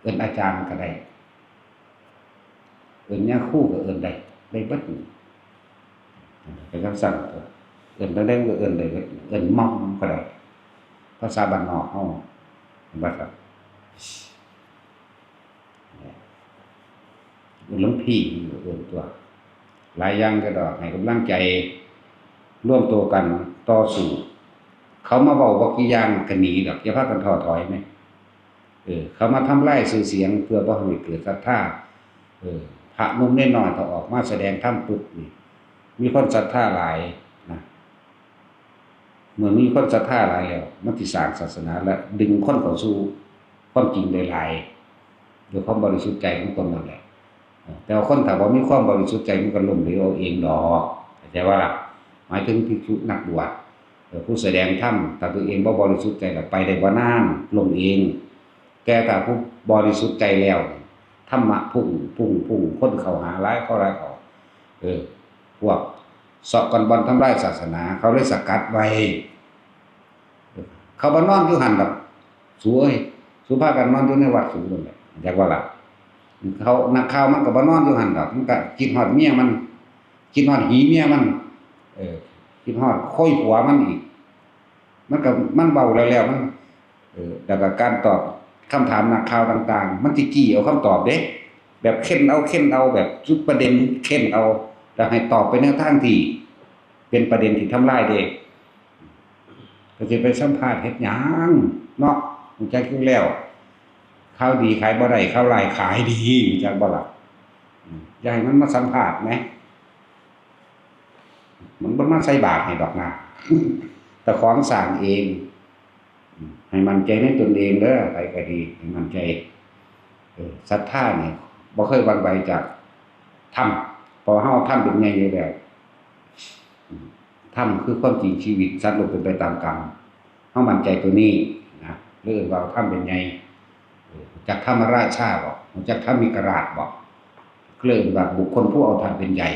[SPEAKER 1] เอิ้นอาจารย์ก็ได้เอิ้นย่าครูก็เอิ้นได้เบิดเป็นจังซั่นเอิ้นได้ก็เอิ้นได้เอิ้นม่อมก็ได้ภาษาบ้านนอกเฮาเห็นบ่ครับหลวงพี่เอิ้นตัวหลายอย่างก็ดอกให้กำลังใจร่วมตัวกันต่อสู้เขามาเว้าบ่กี่อย่างก็หนีดอกอย่าพากันท้อถอยแม่เขามาทำลายชื่อเสียงเพื่อบ่ให้เกิดศรัทธาพระหนุ่มน้อยๆถ้าออกมาแสดงธรรมปุ๊บนี่มีคนศรัทธาหลายนะเมื่อมีคนศรัทธาหลายแล้วมันสิสร้างศาสนาและดึงคนเข้าสู่ความจริงได้หลายด้วยความบริสุทธิ์ใจของตนนั่นแหละแต่ว่าคนถ้าบ่มีความบริสุทธิ์ใจมันก็ล้มเหลวเอาเองดอกเข้าใจว่าล่ะหมายถึงภิกษุนักบวชผู้แสดงธรรมถ้าตัวเองบ่บริสุทธิ์ใจแล้วไปได้บ่นานล้มเองแต่ถ้าผู้บริสุทธิ์ใจแล้วธรรมะพุ่งคนเข้าหาหลายเข้าหลายออกพวกเสาะกันบ่อนทำลายศาสนาเขาเลยสกัดไว้เขาบ่นอนอยู่หั่นดอกสู้เอ้ยสู้พากันนอนอยู่ในวัดสูงนั่นแหละจักว่าล่ะเขานักข่าวมันก็บ่นอนอยู่หั่นดอกมันก็คิดฮอดเมียมันคิดฮอดหีเมียมันคิดฮอดค่อยผัวมันอีกมันก็มันเว้าแล้วมันแล้วก็การตอบคำถามนักข่าวต่างๆมันสิจี้เอาคำตอบเด้แบบเค้นเอาแบบจุดประเด็นเค้นเอาแล้วให้ตอบไปในทางที่เป็นประเด็นที่ทำลายเด้ก็สิไปสัมภาษณ์เฮ็ดหยังเนาะรู้จักอยู่แล้วข่าวดีขายบ่ได้ข่าวร้ายขายดีรู้จักบ่ล่ะอย่าให้มันมาสัมภาษณ์แหมมันบ่มาใส่บาตรให้ดอกนะแต่ของสร้างเองให้มั่นใจในตนเองเด้อไปก็ดีให้มั่นใจศรัทธานี่บ่เคยหวั่นไหวจากธรรมเพราะเฮาธรรมเป็นไงอยู่แล้วธรรมคือความจริงชีวิตสัตว์โลกเป็นไปตามกรรมเฮามั่นใจตัวนี้นะเรื่องว่าธรรมเป็นไงจักธรรมราชาบ่จักธรรมิกราชบ่เรื่องว่าบุคคลผู้เอาธรรมเป็นใหญ่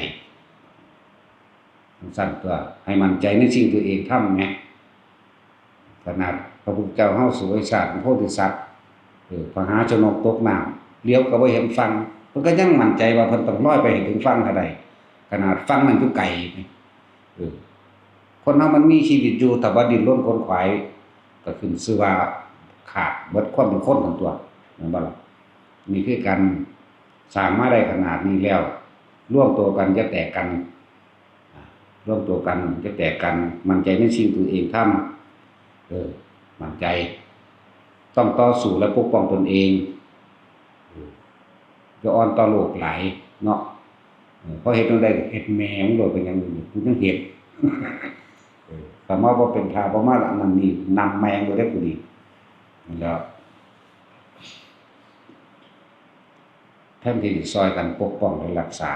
[SPEAKER 1] สั่นตัวให้มั่นใจในสิ่งตัวเองทำไงขนาดพระพุทธเจ้าเฮาสวยชาติโพธิสัตว์พระหาชนกตกน้ำเลี้ยวก็บ่เห็นฟังเพิ่นก็ยังมั่นใจว่าเพิ่นต้องลอยไปให้ถึงฝั่งเท่าใดขนาดฝั่งนั้นอยู่ไกลคนเฮามันมีชีวิตอยู่ถ้าบ่ดิ้นรนขวนขวายก็ขึ้นชื่อว่าขาดเบิดความเป็นคนของตัวแม่นบ่ล่ะนี่คือการสร้างมาได้ขนาดนี้แล้วร่วมตัวกันจะแตกกันร่วมตัวกันจะแตกกันมั่นใจในสิ่งตัวเองทำมั่นใจต้องต่อสู้และปกป้องตนเองจะอ่อนต่อโลกหลายเนาะเพราะเฮ็ดจั่งใดก็เฮ็ดแหมงโลดเป็นหยังอยู่กูจังเฮ็ดถ้ามาบ่เป็นท่าบ่มาอันนั้นนี่นำแมงโดยได้ผู้ดีนั่นแล้วแทนที่สิซอยกันปกป้องและรักษา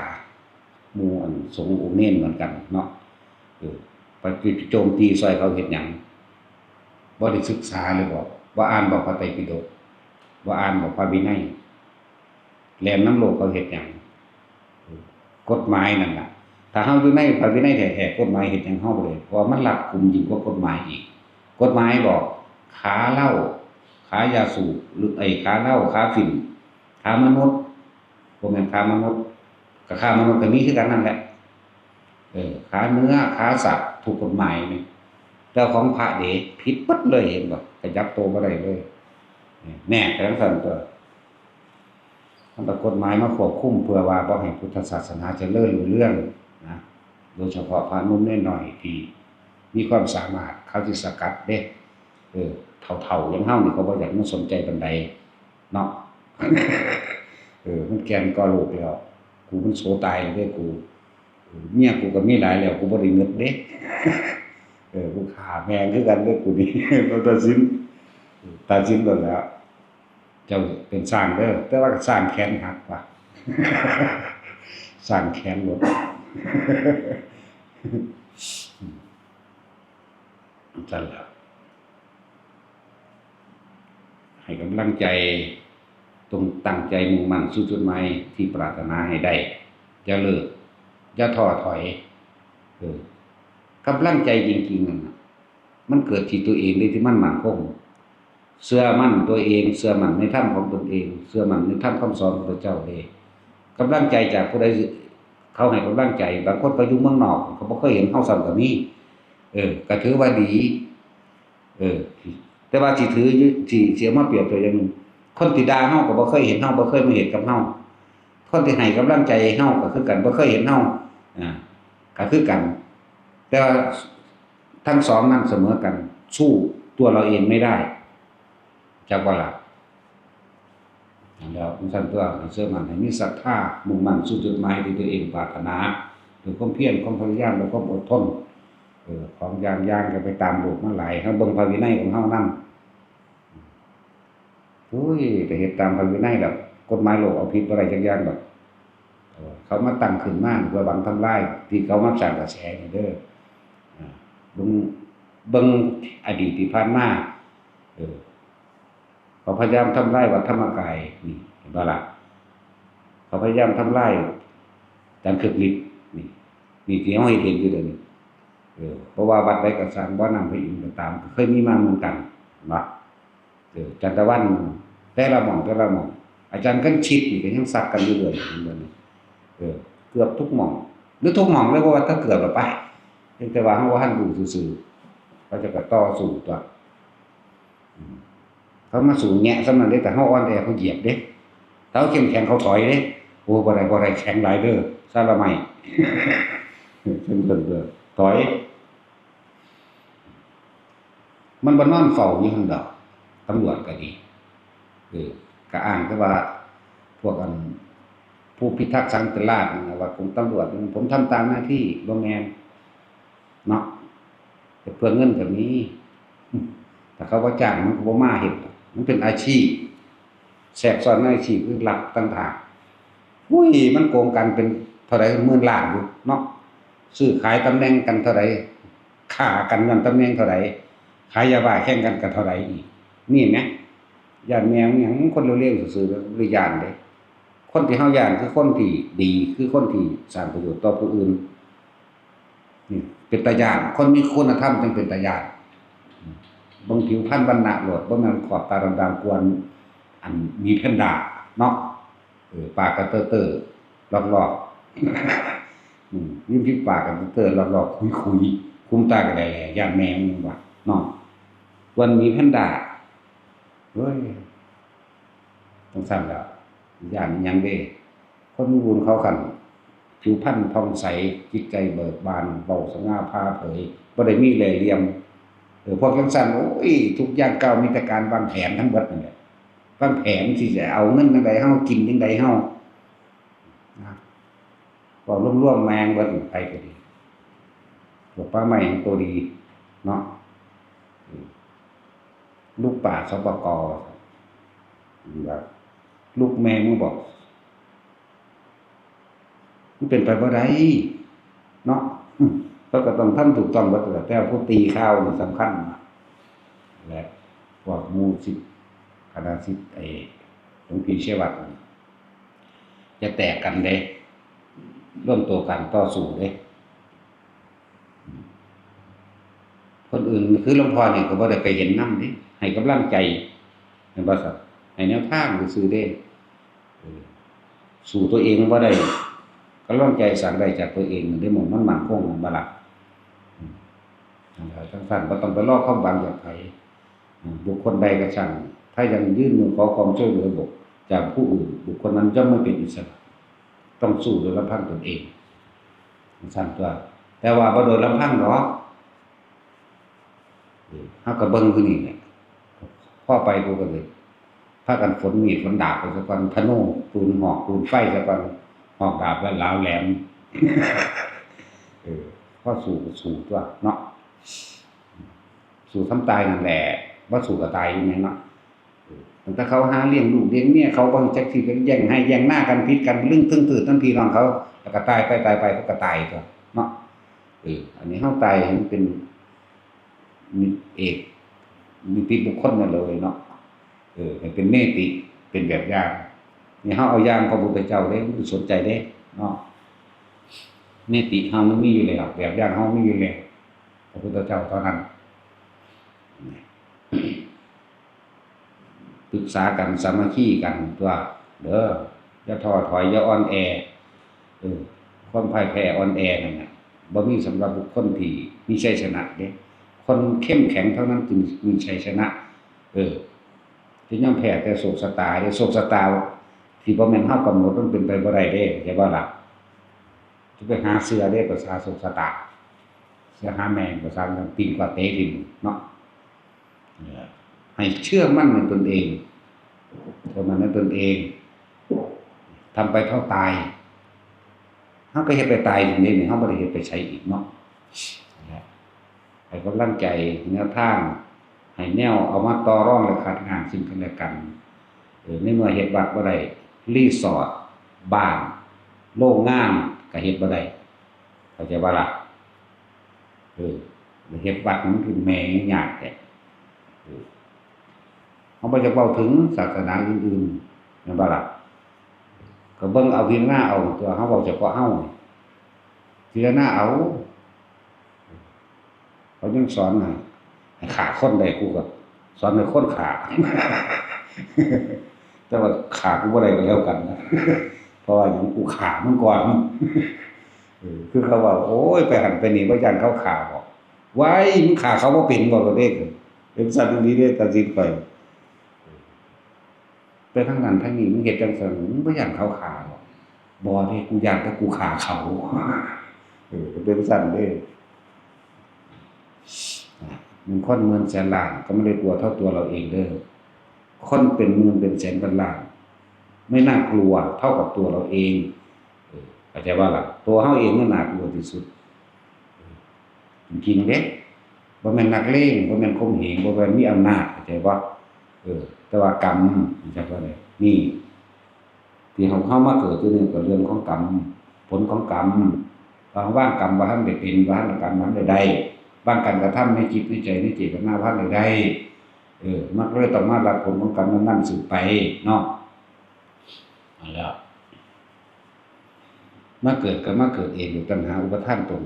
[SPEAKER 1] หมู่อันสงฆ์องค์เน้นเหมือนกันเนาะ ไปโจมตีซอยเขาเฮ็ดหยังบ่ได้ศึกษาเลยบ่ว่าอ่านบ่พระไตรปิฎกว่าอ่านบ่พระวินัยแล่นนำโลกเขาเฮ็ดหยังกฎหมายนั่นน่ะถ้าเฮาอยู่ในพระวินัยแท้ๆกฎหมายเฮ็ดหยังเฮาบ่ได้เพราะมันรัดกุมยิ่งกว่ากฎหมายอีกกฎหมายบอกค้าเหล้าค้ายาสูบหรือค้าเหล้าค้าฝิ่นค้ามนุษย์บ่แม่นค้ามนุษย์ก็ค้ามนุษย์ก็มีคือกันนั่นแหละค้าเนื้อค้าสัตว์ถูกกฎหมายนี่แต่ของพระเด้ผิดเบิดเลยเห็นบ่ขยับตัวบ่ได้เลยแน่จังซั่นตัวมันเอากฎหมายมาควบคุมเพื่อว่าบ่ให้พุทธศาสนาเจริญรุ่งเรืองนะโดยเฉพาะพระหนุ่มน้อยๆที่มีความสามารถเขาสิสกัดเด้เฒ่าๆอย่างเฮานี่เขาบ่อยากมาสนใจปานใดเนาะ มันแก่นก่อโลกแล้วกูมันโสตายแล้วเด้กูเมียกูก็มีหลายแล้วกูบ่ได้เงิดเด้กูฆ่าแม่งคือกันเด้กูนี่ เราตัดสินโดนแล้วเจ้าเป็นสร้างเด้อแต่ว่าก็สร้างแขนหักว่ะ สร้างแขนหมด จั่นล่ะให้กำลังใจต้องตั้งใจมุ่งมั่นสู่จุดหมายที่ปรารถนาให้ได้อย่าเลิกอย่าท้อถอยกำลังใจจริงๆนั่นน่ะมันเกิดที่ตัวเองได้ที่มันมั่นคงเชื่อมั่นตัวเองเชื่อมั่นในธรรมของตนเองเชื่อมั่นในธรรมคำสอนของพระเจ้าเด้กำลังใจจากผู้ใดเขาให้กำลังใจบางคนไปอยู่เมืองนอกเขาบ่เคยเห็นเฮาซ้ำก็มีก็ถือว่าดีเออแต่ว่าสิถือสิเอามาเปรียบเทียบอย่างหนึ่งคนที่ด่าเฮาก็บ่เคยเห็นเฮาบ่เคยมาเฮ็ดกับเฮาคนที่ให้กำลังใจเฮาก็คือกันบ่เคยเห็นเฮาก็คือกันแต่ว่าทั้งสองนั้นเสมอกันสู้ตัวเราเองไม่ได้จักว่าล่ะแล้วซั่นตัวให้เชื่อมั่นให้มีศรัทธามุ่งมั่นสู่จุดหมายที่ตัวเองปรารถนาด้วยความเพียรความพยายามและความอดทนของอย่างก็ไปตามโลกมันหลายเฮาเบิ่งพระวินัยของเฮานำไปเฮ็ดตามพระวินัยแบบกฎหมายโลกเอาผิดบ่ได้จักอย่างดอกเขามาตั้งขึ้นมาเพื่อหวังทำลายที่เขามาสร้างกระแสนี่เด้อเบิ่งอดีตที่ผ่านมาเขาพยายามทำลายวัดธรรมกายนี่เห็นบ่ล่ะเขาพยายามทำลายอาจารย์คึกฤทธิ์นี่ที่เฮาเห็นอยู่เดี๋ยวนี้เพราะว่าวัดใดก็สร้างบ่อนำพระอินทร์ก็ตามเคยมีมาเหมือนกันเนาะจันทวันแต่ละหม่องอาจารย์คันชิดนี่ก็ยังซักกันอยู่เลยเห็นบ่นี่เกือบทุกหม่องหรือทุกหม่องเลยบ่ว่าถ้าเกือบแล้วไปเพียงแต่ว่าเฮาบ่ทันรู้ซื่อๆเขาจะก็ต่อสู้ตัวเขามาสู่แงะซำนั้นเด้แต่เฮาอ่อนแอเขาเหยียบเด้เขาเข้มแข็งเขาถอยเด้โอ้บ่ได้แข็งหลายเด้อซาละไม้ เพิ่นเด้อถอยมันบ่นอนเฝ้าอยู่หั่นดอกตำรวจก็ดีก็อ้างแต่ว่าพวกผู้พิทักษ์สันติราษฎร์นั่นน่ะว่าผมตำรวจผมทำตามหน้าที่บ่แม่นเนาะแต่เพื่อเงินก็มีถ้าเขาบ่จ้างมันก็บ่มาเฮ็ดมันเป็นอาชีพแทรกซ้อนในอาชีพคือลับต่างหากมันโกงกันเป็นเท่าใดหมื่นล้านอยู่เนาะซื้อขายตำแหน่งกันเท่าใดฆ่ากันนั่นตำแหน่งเท่าใดขายยาบ้าแข่งกันก็เท่าใดอีกนี่แหมย้านแมวหยังคนเร็วๆซื่อๆหรือย้านเด้คนที่เฮาย้านคือคนที่ดีคือคนที่สร้างประโยชน์ต่อผู้อื่นนี่เป็นตาย้านคนมีคุณธรรมจึงเป็นตาย้านเบิ่งผิวพรรณวรรณะโลดบ่แม่นขอบตาดำๆกวนอันมีแพนด้าเนาะปากก็เตอๆลอกๆยิ้มที่ปากก็เตอๆลอกๆคุยๆคุมตาก็แหล่ๆย้านแมวนี่ว่าเนาะควรมีแพนด้าต้องสั่นแล้วย้านหยังเด้คนมีบุญเขาคันผิวพรรณผ่องใสจิตใจเบิกบานเบาสง่าผ่าเผยบ่ได้มีแหล่เหลี่ยมพวกจังซั่นทุกอย่างก้าวมีแต่การวางแผนทั้งเบิดนั่นแหละวางแผนที่จะเอาเงินจังไดเฮากินจังไดเฮานะก็ร่วมๆแมงเบิดไปก็ดีพวกป่าไม้ตัวดีเนาะลูกป่าสปกแบบลูกแม่มึงบอกมันเป็นไปบ่ได้เนาะ เขาก็ต้องทำถูกต้องเบิดแต่ผู้ตีข่าวนี่สำคัญและพวกหมู่ศิษย์คณะศิษย์หลวงพี่เชยวัตรจะแตกกันเด้ร่วมตัวกันต่อสู้เด้คนอื่นคือหลวงพ่อนี่ก็บ่ได้ไปเห็นนำเด้ให้กำลังใจเห็นบ่ซับให้แนวทางซื่อๆเด้สู่ตัวเองบ่ได้กำลังใจสร้างได้จากตัวเองได้หมดมันมั่นคงบ่ล่ะทั้งสั้นบ่ต้องไปรอความหวังจากไผบุคคลใดก็ช่างถ้ายังยื่นมือขอความช่วยเหลือจากผู้อื่นบุคคลนั้นย่อมไม่เป็นอิสระต้องสู้โดยลำพังตนเองสั้นตัวแต่ว่าบ่โดยลำพังหรอกเฮาก็เบิ่งคือนี่แหละพอไปกูก็เลยพากันฝนมีดฝนดาบไปซะก่อนธนูปืนหอกปืนไฟซะก่อนหอกดาบแล้วลาวแหลมพอสู้ตัวเนาะสู้ทำตายนั่นแหละบ่สู้ก็ตายอยู่แม่เนาะถ้าเขาหาเลี้ยงลูกเลี้ยงเมียเขาบ่รู้จักสิไปแย่งให้แย่งหน้ากันผิดกันลึงตึงตืดทั้งพี่น้องเขาแล้วก็ตายไปเขาก็ตายตัวเนาะอันนี้เฮาตายเห็นเป็นมิตรเอกมีติบุคคลนั่นเลยเนาะให้เป็นเนติเป็นแบบอย่างนี่เฮาเอาอย่างพระพุทธเจ้าเด้สนใจเด้เนาะเนติเฮามันมีอยู่แล้วแบบอย่างเฮามีอยู่แล้วพระพุทธเจ้าเท่านั้นปรึกษากันสามัคคีกันตัวเด้ออย่าท้อถอยอย่าอ่อนแอความพ่ายแพ้อ่อนแอนั่นน่ะบ่มีสำหรับบุคคลที่มีชัยชนะเด้คนเข้มแข็งเท่านั้นจึงมีชัยชนะที่ย่อมแพ้แต่โศกชะตาเด้โศกชะตาที่บ่แม่นเฮากำหนดมันเป็นไปบ่ได้เด้ใช่บ่ล่ะจะไปหาเสือเด้ภาษาโศกชะตาเสือหาแมงภาษาตีนกว่าเตะดินเนาะให้เชื่อมั่นในตนเองเชื่อมั่นในตนเองทำไปเท่าตายเฮาก็เฮ็ดไปตายอย่างนี้นี่เฮาบ่ได้เฮ็ดไปใช้อีกเนาะให้กำลังใจแนวทางให้แนวเอามาต่อรองและคัดงานซึ่งกันและกันในเมื่อเฮ็ดวัดบ่ได้รีสอร์ทบ้านโรงงานก็เฮ็ดบ่ได้เข้าใจบ่ล่ะเฮ็ดวัดมันคือแม่ยากแท้เฮาบ่จะเว้าถึงศาสนาอื่นๆแม่นบ่ล่ะก็เบิ่งเอาพิจารณาเอาตัวเฮาเว้าเฉพาะเฮาพิจารณาเอาเขายังสอนให้ฆ่าคนได้กูก็สอนให้คนฆ่าแต่ว่าฆ่ากูบ่ได้ก็แล้วกันนะเพราะว่าหยังกูฆ่ามันก่อนคือเขาว่าโอ้ยไปหันไปนี่บ่ยันเขาฆ่าบ่ไว้มึงฆ่าเขาบ่เป็นบ่ตัวเด็กเป็นสัตว์นี้เด้ตัดสินไปไปทางนั้นทางนี้มึงเฮ็ดจังซั่นมึงบ่ยันเขาฆ่าบ่เด้กูยันแต่กูฆ่าเขาเป็นสัตว์เด้มันคนหมื่นแสนล้านก็ไม่ได้กลัวเท่าตัวเราเองเด้อคนเป็นหมื่นเป็นแสนเป็นล้านไม่น่ากลัวเท่ากับตัวเราเองเข้าใจว่าล่ะตัวเฮาเองมันน่ากลัวที่สุดจริงๆเด้บ่แม่นนักเลงบ่แม่นข่มเหงบ่แม่นมีอำนาจเข้าใจบ่แต่ว่ากรรมเข้าใจบ่ได้นี่ที่เฮามาเกิดตัวนี้ก็เรื่องของกรรมผลของกรรมว่างกรรมบ่ทันได้เป็นบ่ทันกรรมนั้นได้บางการกระทำในจิตในใจในเจตนาพันใดมันก็เลยต้องมารับผลของกรรมนั้นสืบไปเนาะแล้วมาเกิดก็มาเกิดเองอยู่ตัณหาอุปทานตน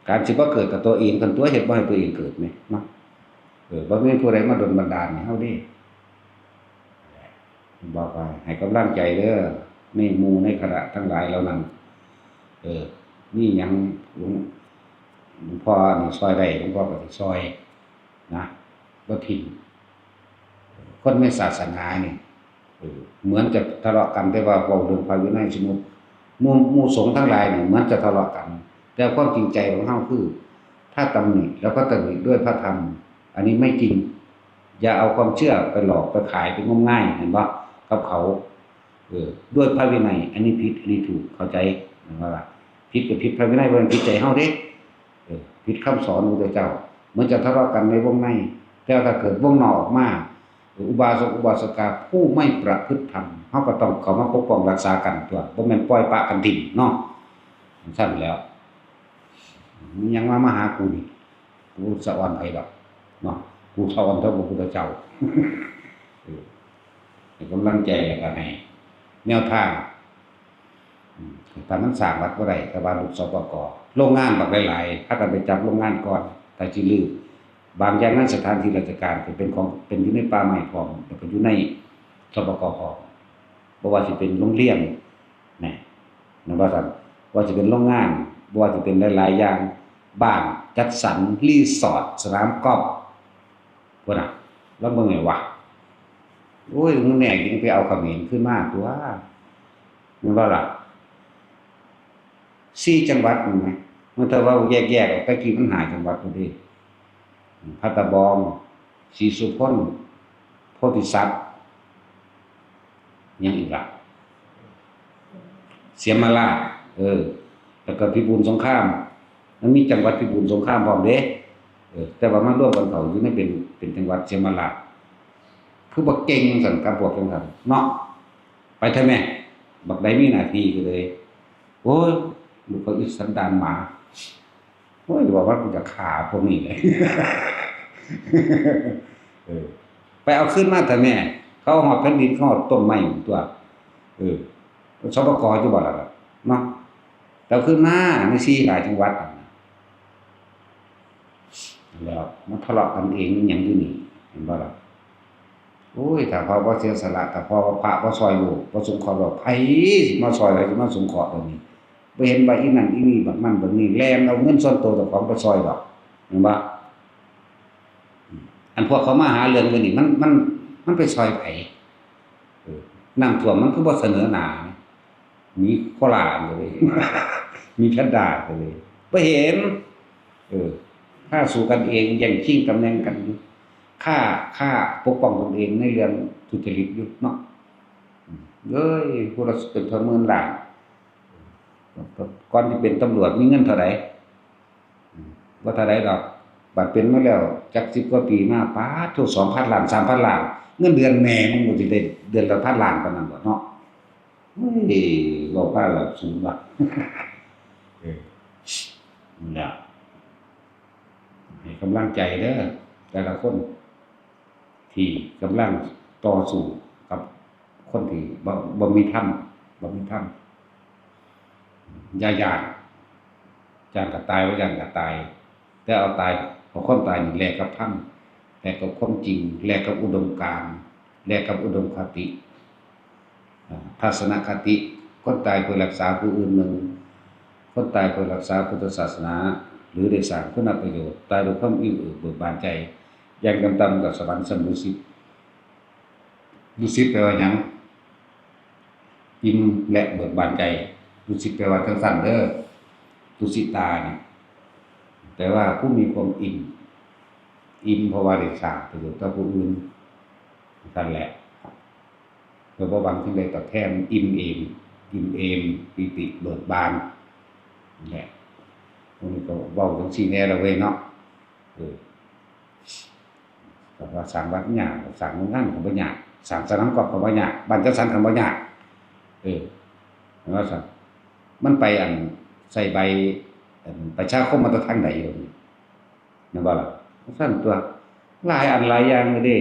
[SPEAKER 1] การสิบ่เกิดกับตัวเองกันตัวเฮ็ดบ่ให้ตัวเองเกิดแม่เนาะบ่มีผู้ใดมาดลบันดาลให้เฮาเด้บอกว่าให้กำลังใจเด้อในหมู่ในคณะทั้งหลายเหล่านั้นนี่หยังหลวงพ่อนี่ซอยได้หลวงพ่อก็สิซอยนะบ่ทิ้งคนในศาสนานี่เหมือนจะทะเลาะกันแต่ว่าเว้าเรื่องพระวินัยสมมุติหมู่สงฆ์ทั้งหลายนี่เหมือนจะทะเลาะกันแต่ความจริงใจของเฮาคือถ้าตำหนิแล้วก็ตำหนิด้วยพระธรรมอันนี้ไม่จริงอย่าเอาความเชื่อไปหลอกไปขายไปงมง่ายเห็นบ่กับเขาด้วยพระวินัยอันนี้ผิดอันนี้ถูกเข้าใจว่าล่ะผิดกับผิดพระวินัยบ่แม่นผิดใจเฮาเด้ผิดคำสอนของพระพุทธเจ้าเหมือนจะทะเลาะกันในวงในแต่ถ้าเกิดวงนอกออกมาอุบาสกอุบาสิกาผู้ไม่ประพฤติธรรมเฮาก็ต้องเข้ามาปกป้องรักษากันตัวบ่แม่นปล่อยปละกันทิ้งเนาะซั่นแล้ว มึงยังมาหากูนี่กูสะอ่อนไผดอกเนาะกูสะอ่อนเท่าพระพุทธเจ้าเออให้กำลังใจแล้วก็ให้แนวทางถ้ามันสร้างวัดบ่ได้ก็ว่าลูกสปกโรงงานบักหลายๆถ้ากันไปจับโรงงานก่อนถ้าสิลื้อบางอย่างนั้นสถานที่ราชการก็เป็นของเป็นอยู่ในป่าไม้พร้อมแล้วก็อยู่ในสปกพร้อมบ่ว่าสิเป็นโรงเรียนนะนั่นว่าซั่นว่าสิเป็นโรงงานบ่ว่าสิเป็นหลายๆอย่างบ้านจัดสรรรีสอร์ทสนามกอล์ฟพุ่นน่ะลองเบิ่งให้วะโอ้ยมึงแน่จริงไปเอาเขมรขึ้นมาตัวแม่นบ่ล่ะ4จังหวัดนั่นแหมมันถ้าเว้าแยกๆออกตะกี้มัน5จังหวัดพุ่นเด้พัทบองศรีสุพนโพธิสัตว์หยังอีกล่ะเสียมราชแล้วก็พิบูลสงครามมันมีจังหวัดพิบูลสงครามพร้อมเด้แต่ว่ามันรวมกันเข้าอยู่ในเป็นจังหวัดเสียมราชคือบ่เก่งซั่นกับพวกจังซั่นเนาะไปเถอะแม่บักใดมีหน้าที่ก็เลยโอ้ยลูกก็อีสันดานหมาโอ้ยบอกว่ากูจะฆ่าพวกนี้เลย ไปเอาขึ้นมาแต่แม่เขาหอดแผ่นดินเขาหอดต้นไม้ตัวสปกอยู่บ่ล่ะเนาะแต่ขึ้นมาใน4หลายจังหวัดแล้วมันทะเลาะกันเองหยังอยู่นี่เห็นบ่ล่ะโอ้ยถ้าพ่อบ่เสียสละถ้าพ่อพระบ่ซอยลูกบ่สงเคราะห์ดอกไผสิมาซอยไผสิมาสงเคราะห์ตรงนี้บ่เห็นว่าอีนั่นอีนี่บักมันบักนี้แลมเอาเงินส่วนตัวเจ้าของไปซอยดอกเห็นบ่อันพวกเขามาหาเรื่องมื้อนี้มันไปซอยไผน้ำท่วมมันคือบ่เสนอหน้ามีโคราชเลย มีแพนด้าเลยบ่เห็นค่าสู้กันเองแย่งชิงตำแหน่งกันอยู่ค่าปกป้องตนเองในเรื่องทุจริตอยู่เนาะเอ้ยผู้ละเป็นเท่าหมื่นล้านก่อนที่เป็นตำรวจมีเงินเท่าใดบ่เท่าใดดอกบัดเป็นมาแล้วจัก10กว่าปีมาป๊าดโท 2,000 ล้าน 3,000 ล้านเงินเดือนแม่มึงบ่สิได้เดือนละพันล้านปานนั้นบ่เนาะเฮ้ยเว้าพาแล้วสูงว่ะ นั่นแหละให้กำลังใจเด้อแต่ละคนที่กำลังต่อสู้กับคนที่บ่มีธรรมอย่าย้านก็ตายว่าย้านก็ตายแต่เอาตายเอาคนตายนี่แลกกับธรรมแลกกับความจริงแลกกับอุดมการณ์แลกกับอุดมคติทัศนคติคนตายเพื่อรักษาผู้อื่นหนึ่งคนตายเพื่อรักษาพุทธศาสนาหรือได้สร้างคุณประโยชน์ตายด้วยความอิ่มเอิบเบิกบานใจอย่างต่ำๆกับสวรรค์ชั้นดุสิตแปลว่าหยังอิ่มและเบิกบานใจดุสิตแปลว่าจังซั่นเด้อดุสิตานี่แปลว่าผู้มีความอิ่มเพราะว่าได้สร้างประโยชน์ต่อผู้อื่นนั่นแหละเพื่อบ่หวังสิ่งใดตอบแทนอิ่มเอมปิติเบิกบานนั่นแหละพวกนี้ก็เว้าจังซี่แน่ละเว้ยเนาะก็ว่าสร้างวัดยากสร้างโรงงานก็บ่ยากสร้างสนามกอล์ฟก็บ่ยากบ้านจัดสรรก็บ่ยากว่าซั่นมันไปใส่ใบประชาคมมาแต่ทางใดอยู่นี่นั่นบ่ล่ะซั่นตัวหลายหลายอย่างเลยเด้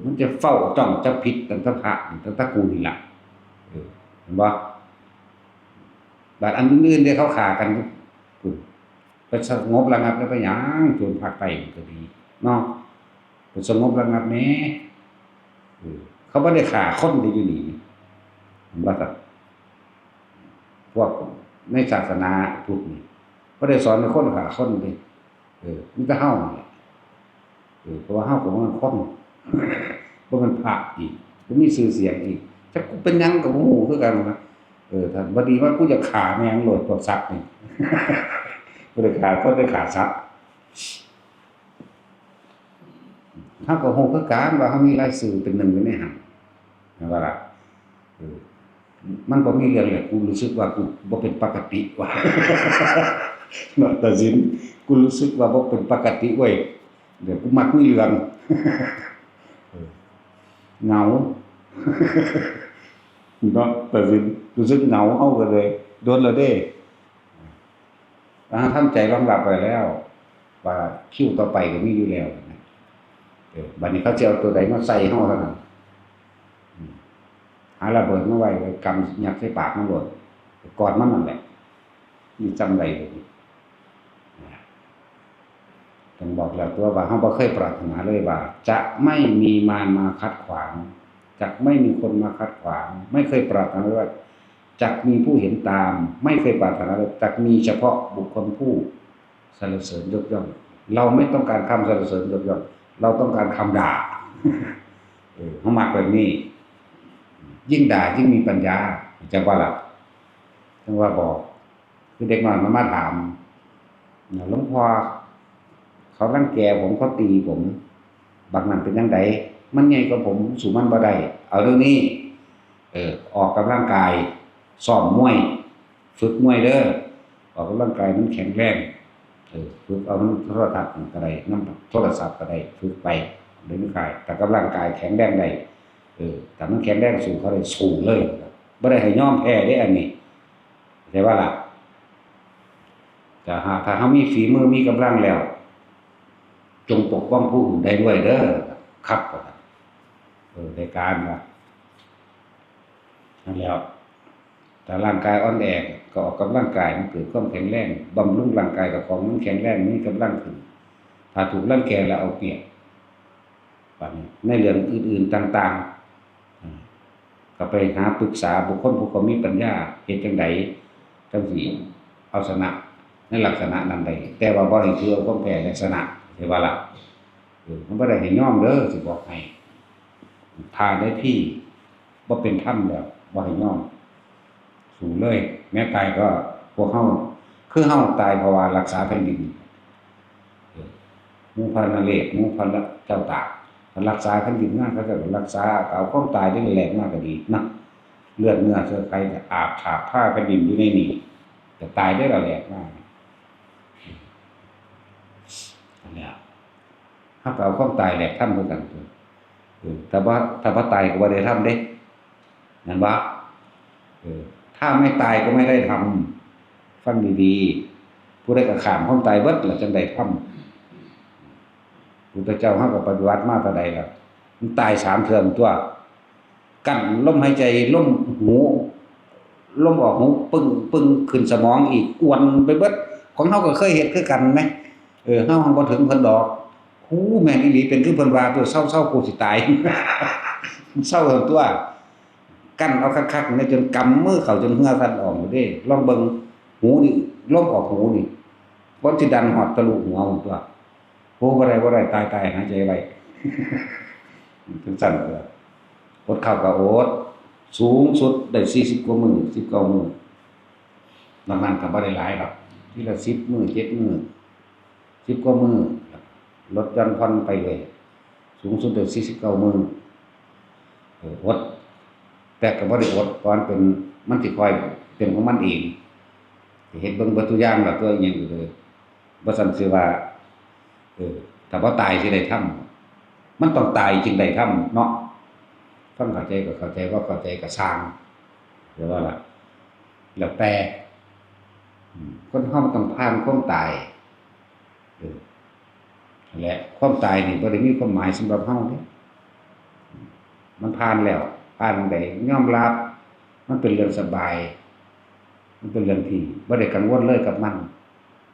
[SPEAKER 1] มันจะเฝ้าจ้องจับผิดตั้งแต่พระตั้งแต่กูนี่ล่ะเห็นบ่บาดอันอื่นๆเนี่ยเขาฆ่ากันพุ่นไปสงบระงับแล้วไปหยังโจรภาคใต้ก็ดีเนาะไปสงบระงับแหน่เขาบ่ได้ฆ่าคนได้อยู่นี่เห็นบ่ครับพวกในศาสนาพุทธนี่บ่ได้สอนให้คนฆ่าคนเด้มีแต่เฮานี่แหละเพราะว่าเฮาก็บ่แม่นคนบ่แม่นพระอีกบ่มีชื่อเสียงอีกจักกูเป็นหยังก็บ่ฮู้คือกันนะถ้าบ่ดีว่ากูจะฆ่าแม่งโลดพวกสัตว์นี่ บ่ได้ฆ่าคนได้ฆ่าสัตว์เฮาก็ฮู้คือกันว่าเฮามีรายชื่อเป็นหนึ่งอยู่ในหั้นแม่นบ่ล่ะมันบ่มีเรื่องเลยกูรู้สึกว่ากูบ่เป็นปกติว่ะ เนาะตัดสินกูรู้สึกว่าบ่เป็นปกติเว้ยเดี๋ยวกูมักมีเรื่อง เหงา เนาะตัดสินรู้สึกเหงาเฮาก็เลยโดนแล้วเด้ ถ้าทำใจรองรับไว้แล้วว่าคิวต่อไปก็มีอยู่แล้วนะบัดนี้เขาจะเอาตัวใดมาใส่เฮาเท่านั้นหาระเบิดมาไว้กำยัดใส่ปากมันโลดกอดมันนั่นแหละนี่จำได้เลยต้องบอกแล้วตัวว่าเฮาบ่เคยปรารถนาเลยว่าจะไม่มีมารมาคัดขวางจะไม่มีคนมาคัดขวางไม่เคยปรารถนาเลยว่าจะมีผู้เห็นตามไม่เคยปรารถนาเลยจะมีเฉพาะบุคคลผู้สรรเสริญยกย่องเราไม่ต้องการคำสรรเสริญยกย่องเราต้องการคำด่าเขามักแบบนี้ยิ่งด่ายิ่งมีปัญญาจังว่าล่ะจังว่าบอกคือเด็กน้อยมาถามหลวงพ่อเขารังแกผมเขาตีผมบักนั้นเป็นจังไดมันใหญ่กว่าผมสู่มันบ่ได้เอาเรื่องนี้ออกกำลังกายซ้อมมวยฝึกมวยเด้อออกกำลังกายมันแข็งแรงฝึกเอาน้ำโทรทัศน์ก็ได้น้ำโทรศัพท์ก็ได้ฝึกไปเดินกายแต่กำลังกายแข็งแรงได้แต่มันแข็งแรงสูงเขาเลยสูงเลยบ่ได้ให้ยอมแพ้ได้อันนี้ใช่ว่าล่ะแต่ถ้าเขามีฝีมือมีกำลังแล้วจงปกป้องผู้อื่นได้ด้วยเด้อครับในการว่านั่นแล้วแต่ร่างกายอ่อนแอก็ออกกำลังกายมันเกิดความแข็งแรงบำรุงร่างกายกับของมันแข็งแรงมีกำลังขึ้นถ้าถูกรังแกแล้วเอาเปรียบแบบนี้ในเรื่องอื่นๆต่างๆก็ไปหาปรึกษาบุคคลผู้มีปัญญาเฮ็ดจังไดจังสิเอาชนะในลักษณะนั้นได้แต่ว่าบ่ให้ถือเอาความแพ้ในลักษณะใช่ว่าล่ะมันบ่ได้ให้ยอมเด้อสิบอกให้ทาได้ที่บ่เป็นธรรมแล้วบ่ให้ยอมสู้เลยแม้ตายก็พวกเฮาคือเฮาตายเพราะว่ารักษาแผ่นดินหมู่พระนเรศหมู่พระเจ้าตากรักษาแผ่นดินมาเขาก็รักษาเอาความตายได้แรงมากก็ดีนะเลือดเนื้อเชื้อไขจะอาบฉาบผ้าแผ่นดินอยู่ในนี้จะตายได้ละแรงมากอันเนี้ยถ้าเอาความตายแหลกทำด้วยกันแต่ว่าถ้าบ่ตายก็บ่ได้ทำเด้นั่นว่าถ้าไม่ตายก็ไม่ได้ทำฟังดีๆผู้ใดก็ข้ามความตายเบิดแล้วจังได้ทำพุทธเจ้าเฮาก็ปฏิบัติมาเท่าใดล่ะมันตาย3เทื่อตัวกั้นลมหายใจลมหูลมออกหูปึ้งปึ้งขึ้นสมองอีกอ้วนไปเบิดของเฮาก็เคยเฮ็ดคือกันมั้ยเฮาบ่ถึงเพิ่นดอกฮู้แม่นอีหลีเป็นคือเพิ่นว่าตัวเศร้าๆกูสิตายเศร้าตัวกั้นเอาคักๆเนี่ยจนกำมือเข้าจนเหงื่อคั่นออกเด้ลองเบิ่งหูนี่ลมออกหูนี่บ่สิดันฮอดทะลุหัวพุ่นตัวโอ้บ่ได้ตายหายใจไว้ถึงสั่นเลยอดข้าวก็อดสูงสุดได้40กว่ามื้อ19มื้อนอกนั้นก็บ่ได้หลายดอกทีละ10มื้อ7มื้อ10กว่ามื้อลดหย่อนผ่อนไปเลยสูงสุดได้49มื้ออดแต่ก็บ่ได้อดเพราะมันสิค่อยเป็นของมันเองเฮ็ดเบิ่งเบิดทุกอย่างแล้วตัวอิหยังอยู่เลยบ่ซั่นสิว่าถ้าบ่ตายสิได้ทำมันต้องตายจึงได้ทำเนาะฟังเข้าใจก็เข้าใจบ่เข้าใจก็ช่างเดี๋ยวว่าล่ะแล้วแต่คนเฮามันต้องผ่านความตายนั่นแหละความตายนี่บ่ได้มีความหมายสำหรับเฮาเด้มันผ่านแล้วผ่านได้ยอมรับมันเป็นเรื่องสบายมันเป็นเรื่องที่บ่ได้กังวลเลยกับมัน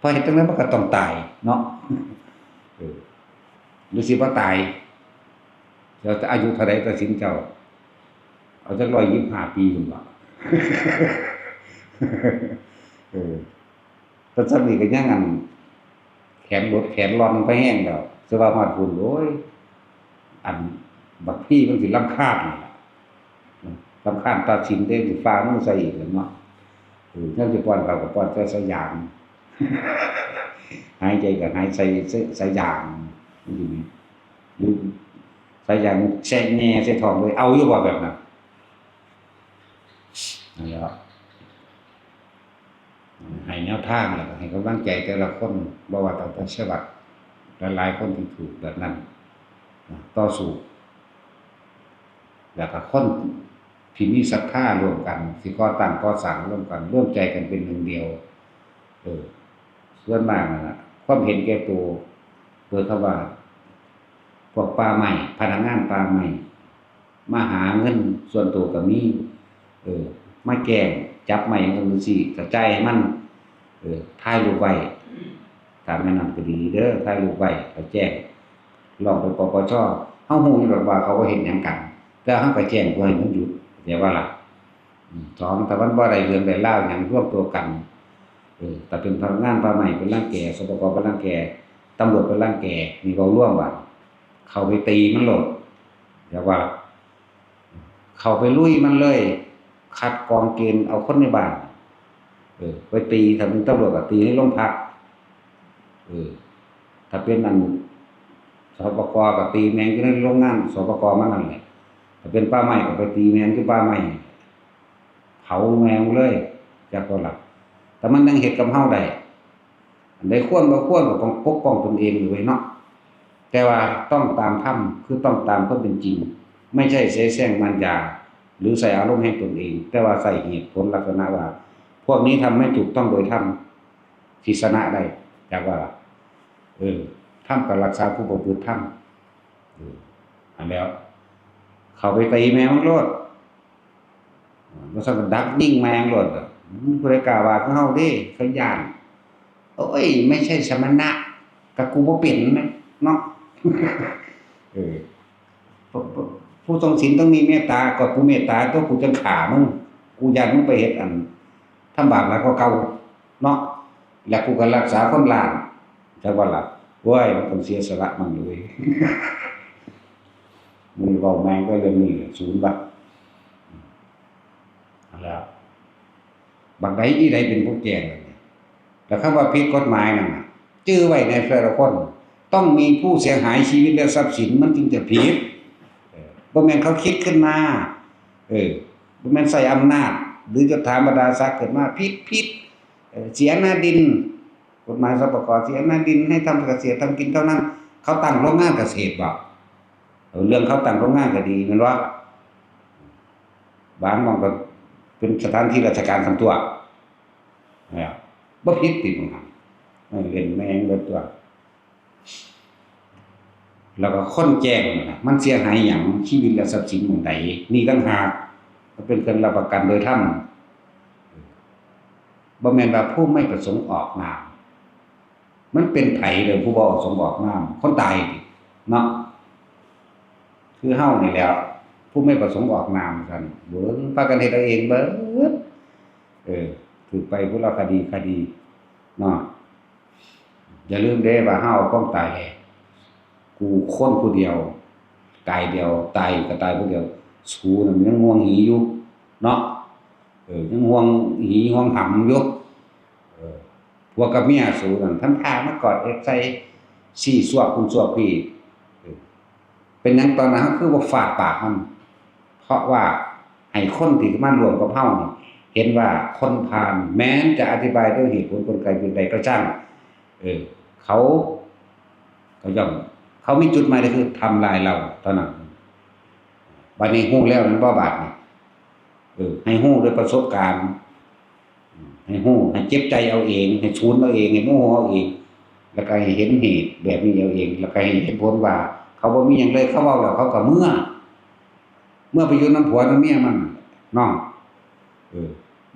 [SPEAKER 1] พอเฮ็ดจังได๋มันก็ต้องตายเนาะหรือสิบ่ตายเจ้าจะอายุเท่าใดตัดสินเจ้าเอาจัก125ปีพุ่นบ่แต่ซั้นนี่ก็ยังอันแขนบดแขนร้อนไปแห้งแล้วสิว่าฮอดพุ่นโอ้ยอันบักพี่มันสิรำคาญนี่ล่ะรำคาญตัดสินได้สิฟ้ามือใส่อีกแล้วเนาะยังสิป้อนข้าวก็ป้อนแต่สยามหายใจก็หายใจสยามอยู่นี่หรือสายยางแช่แง่ใส่ท้องเลยเอาอยู่บ่แบบนั้นนั่นแหละให้แนวทางแล้วก็ให้กำลังใจแต่ละคนบ่ว่าตั้งแต่ฉบับหลายๆคนที่ถูกแบบนั้นต่อสู้แล้วก็คนที่มีศรัทธาร่วมกันสิก่อตั้งก่อสร้างร่วมกันร่วมใจกันเป็นหนึ่งเดียว ส่วนมากนั่นน่ะความเห็นแก่ตัวเปิดคำว่าพวกป่าไม้พนักงานป่าไม้มาหาเงินส่วนตัวก็มีมาแกล้งจับไม้จังซี่กระจายให้มันถ่ายรูปไว้ถ้าแม่นนั้นก็ดีเด้อถ่ายรูปไว้ก็แจ้งร้องไปปปชเฮาฮู้อยู่ดอกว่าเขาบ่เฮ็ดหยังกันแต่เฮาก็แจ้งบ่ให้มันหยุดเข้าใจว่าล่ะสองถ้ามันบ่ได้เรื่องได้ราวหยังรวมตัวกันถ้าเป็นพนักงานป่าไม้เป็นรังแกสปกเป็นรังแกตำรวจเป็นรังแกนี่เว้าร่วมบัดเข้าไปตีมันโลดเรียกว่าเข้าไปลุยมันเลยคัดกรองเกณฑ์เอาคนในบ้านไปตีถ้าเป็นตำรวจก็ตีในโรงพักถ้าเป็นอันสปกก็ตีแม่งอยู่ในโรงงานสปกมันนั่นแหละถ้าเป็นป่าไม้ก็ไปตีแม่งอยู่ป่าไม้เผาแม่งเลยจักว่าล่ะแต่มันยังเฮ็ดกับเฮาได้อันใดควรบ่ควรก็ต้องปกป้องตนเองอยู่ไว้เนาะแต่ว่าต้องตามธรรมคือต้องตามความเป็นจริงไม่ใช่เสแสร้งมันยาหรือใส่อารมณ์ให้ตนเองแต่ว่าใส่เหตุผลลักษณะว่าพวกนี้ทำไม่ถูกต้องโดยธรรมที่ชนะได้จักว่าล่ะธรรมก็รักษาผู้ประพฤติธรรมอันแล้วเข้าไปตีแมวมันโลดบ่ซั่นก็ดักยิงแมงโลดผู้ใดกล้าว่าคือเฮาเด้เขาย้านโอ้ยไม่ใช่สมณะก็กูบ่เป็นแม่เนาะเออผู้ทรงศีลต้องมีเมตตาก็กูเมตตาตัวกูจังฆ่ามึงกูย้านมึงไปเฮ็ดอันทำบาปหลายกว่าเก่าเนาะแล้วกูก็รักษาคนล้านจักว่าล่ะโอ้ยมันต้องเสียสละมั่งเลยมึงเว้าแม่งก็เรื่องนี้ศูนย์บัดแล้วบักใดอีใดเป็นผู้แจ้งแล้วคำว่าผิดกฎหมายนั่นน่ะจื้อไว้ในแต่ละคนต้องมีผู้เสียหายชีวิตและทรัพย์สินมันจึงจะผิดบ่แม่นเขาคิดขึ้นมาบ่แม่นใส่อำนาจหรือจะธรรมดาศักดิ์ขึ้นมาผิดเสียหน้าดินกฎหมายสปกเสียหน้าดินให้ทำเกษตรทำกินเท่านั้นเขาตั้งโรงงานเกษตรบ่เรื่องเขาตั้งโรงงานก็ดีแม่นว่าบ้านมองก็เป็นสถานที่ราชการทำตัวบ่ผิดติมึงหั่นเล่นแม่งเบิดตัวแล้วก็คนแจ้งนั่นน่ะมันเสียหายหยังชีวิตและทรัพย์สินหม้องใดนี่ต่างหากมันเป็นการรับประกันโดยธรรมบ่แม่นว่าผู้ไม่ประสงค์ออกนามมันเป็นไผเด้อผู้บ่ประสงค์ออกนามคนตายเนาะคือเฮานี่แหล้วผู้ไม่ประสงค์ออกนามซั่นเบิ่งพากันเฮ็ดเอาเองเบิดถูกไปพุทธคดีเนาะอย่าลืมเด้ว่าเฮาความตายแลกูคนผู้เดียวกายเดียวตายก็ตายผู้เดียวสูนั่นยังห่วงหีอยู่เนาะยังห่วงหีห่วงหำอยู่ผัวกับเมียสูนั่นทำท่ามากอดเอ็ดใส่ซี่ซวกคุณซวกพี่เป็นหยังตอนนั้นคือว่าฟาดปากมันเพราะว่าให้คนที่มารวมกับเฮานี่เห็นว่าคนพาลแม้นจะอธิบายด้วยเหตุผลกลไกเป็นใดก็ช่างเขาย่อมเขามีจุดหมายก็คือทำลายเราเท่านั้นบัดนี้ฮู้แล้วมันบ่บาดนี่ให้ฮู้ด้วยประสบการณ์ให้ฮู้ให้เจ็บใจเอาเองให้ชูนเอาเองให้โมโหเอาเองแล้วก็ให้เห็นเหตุแบบนี้เอาเองแล้วก็ให้เห็นผลว่าเขาบ่มีหยังเลยเขาเว้าแล้วเขาก็เมื่อไปอยู่นำผัวนํเมียมันเนาะ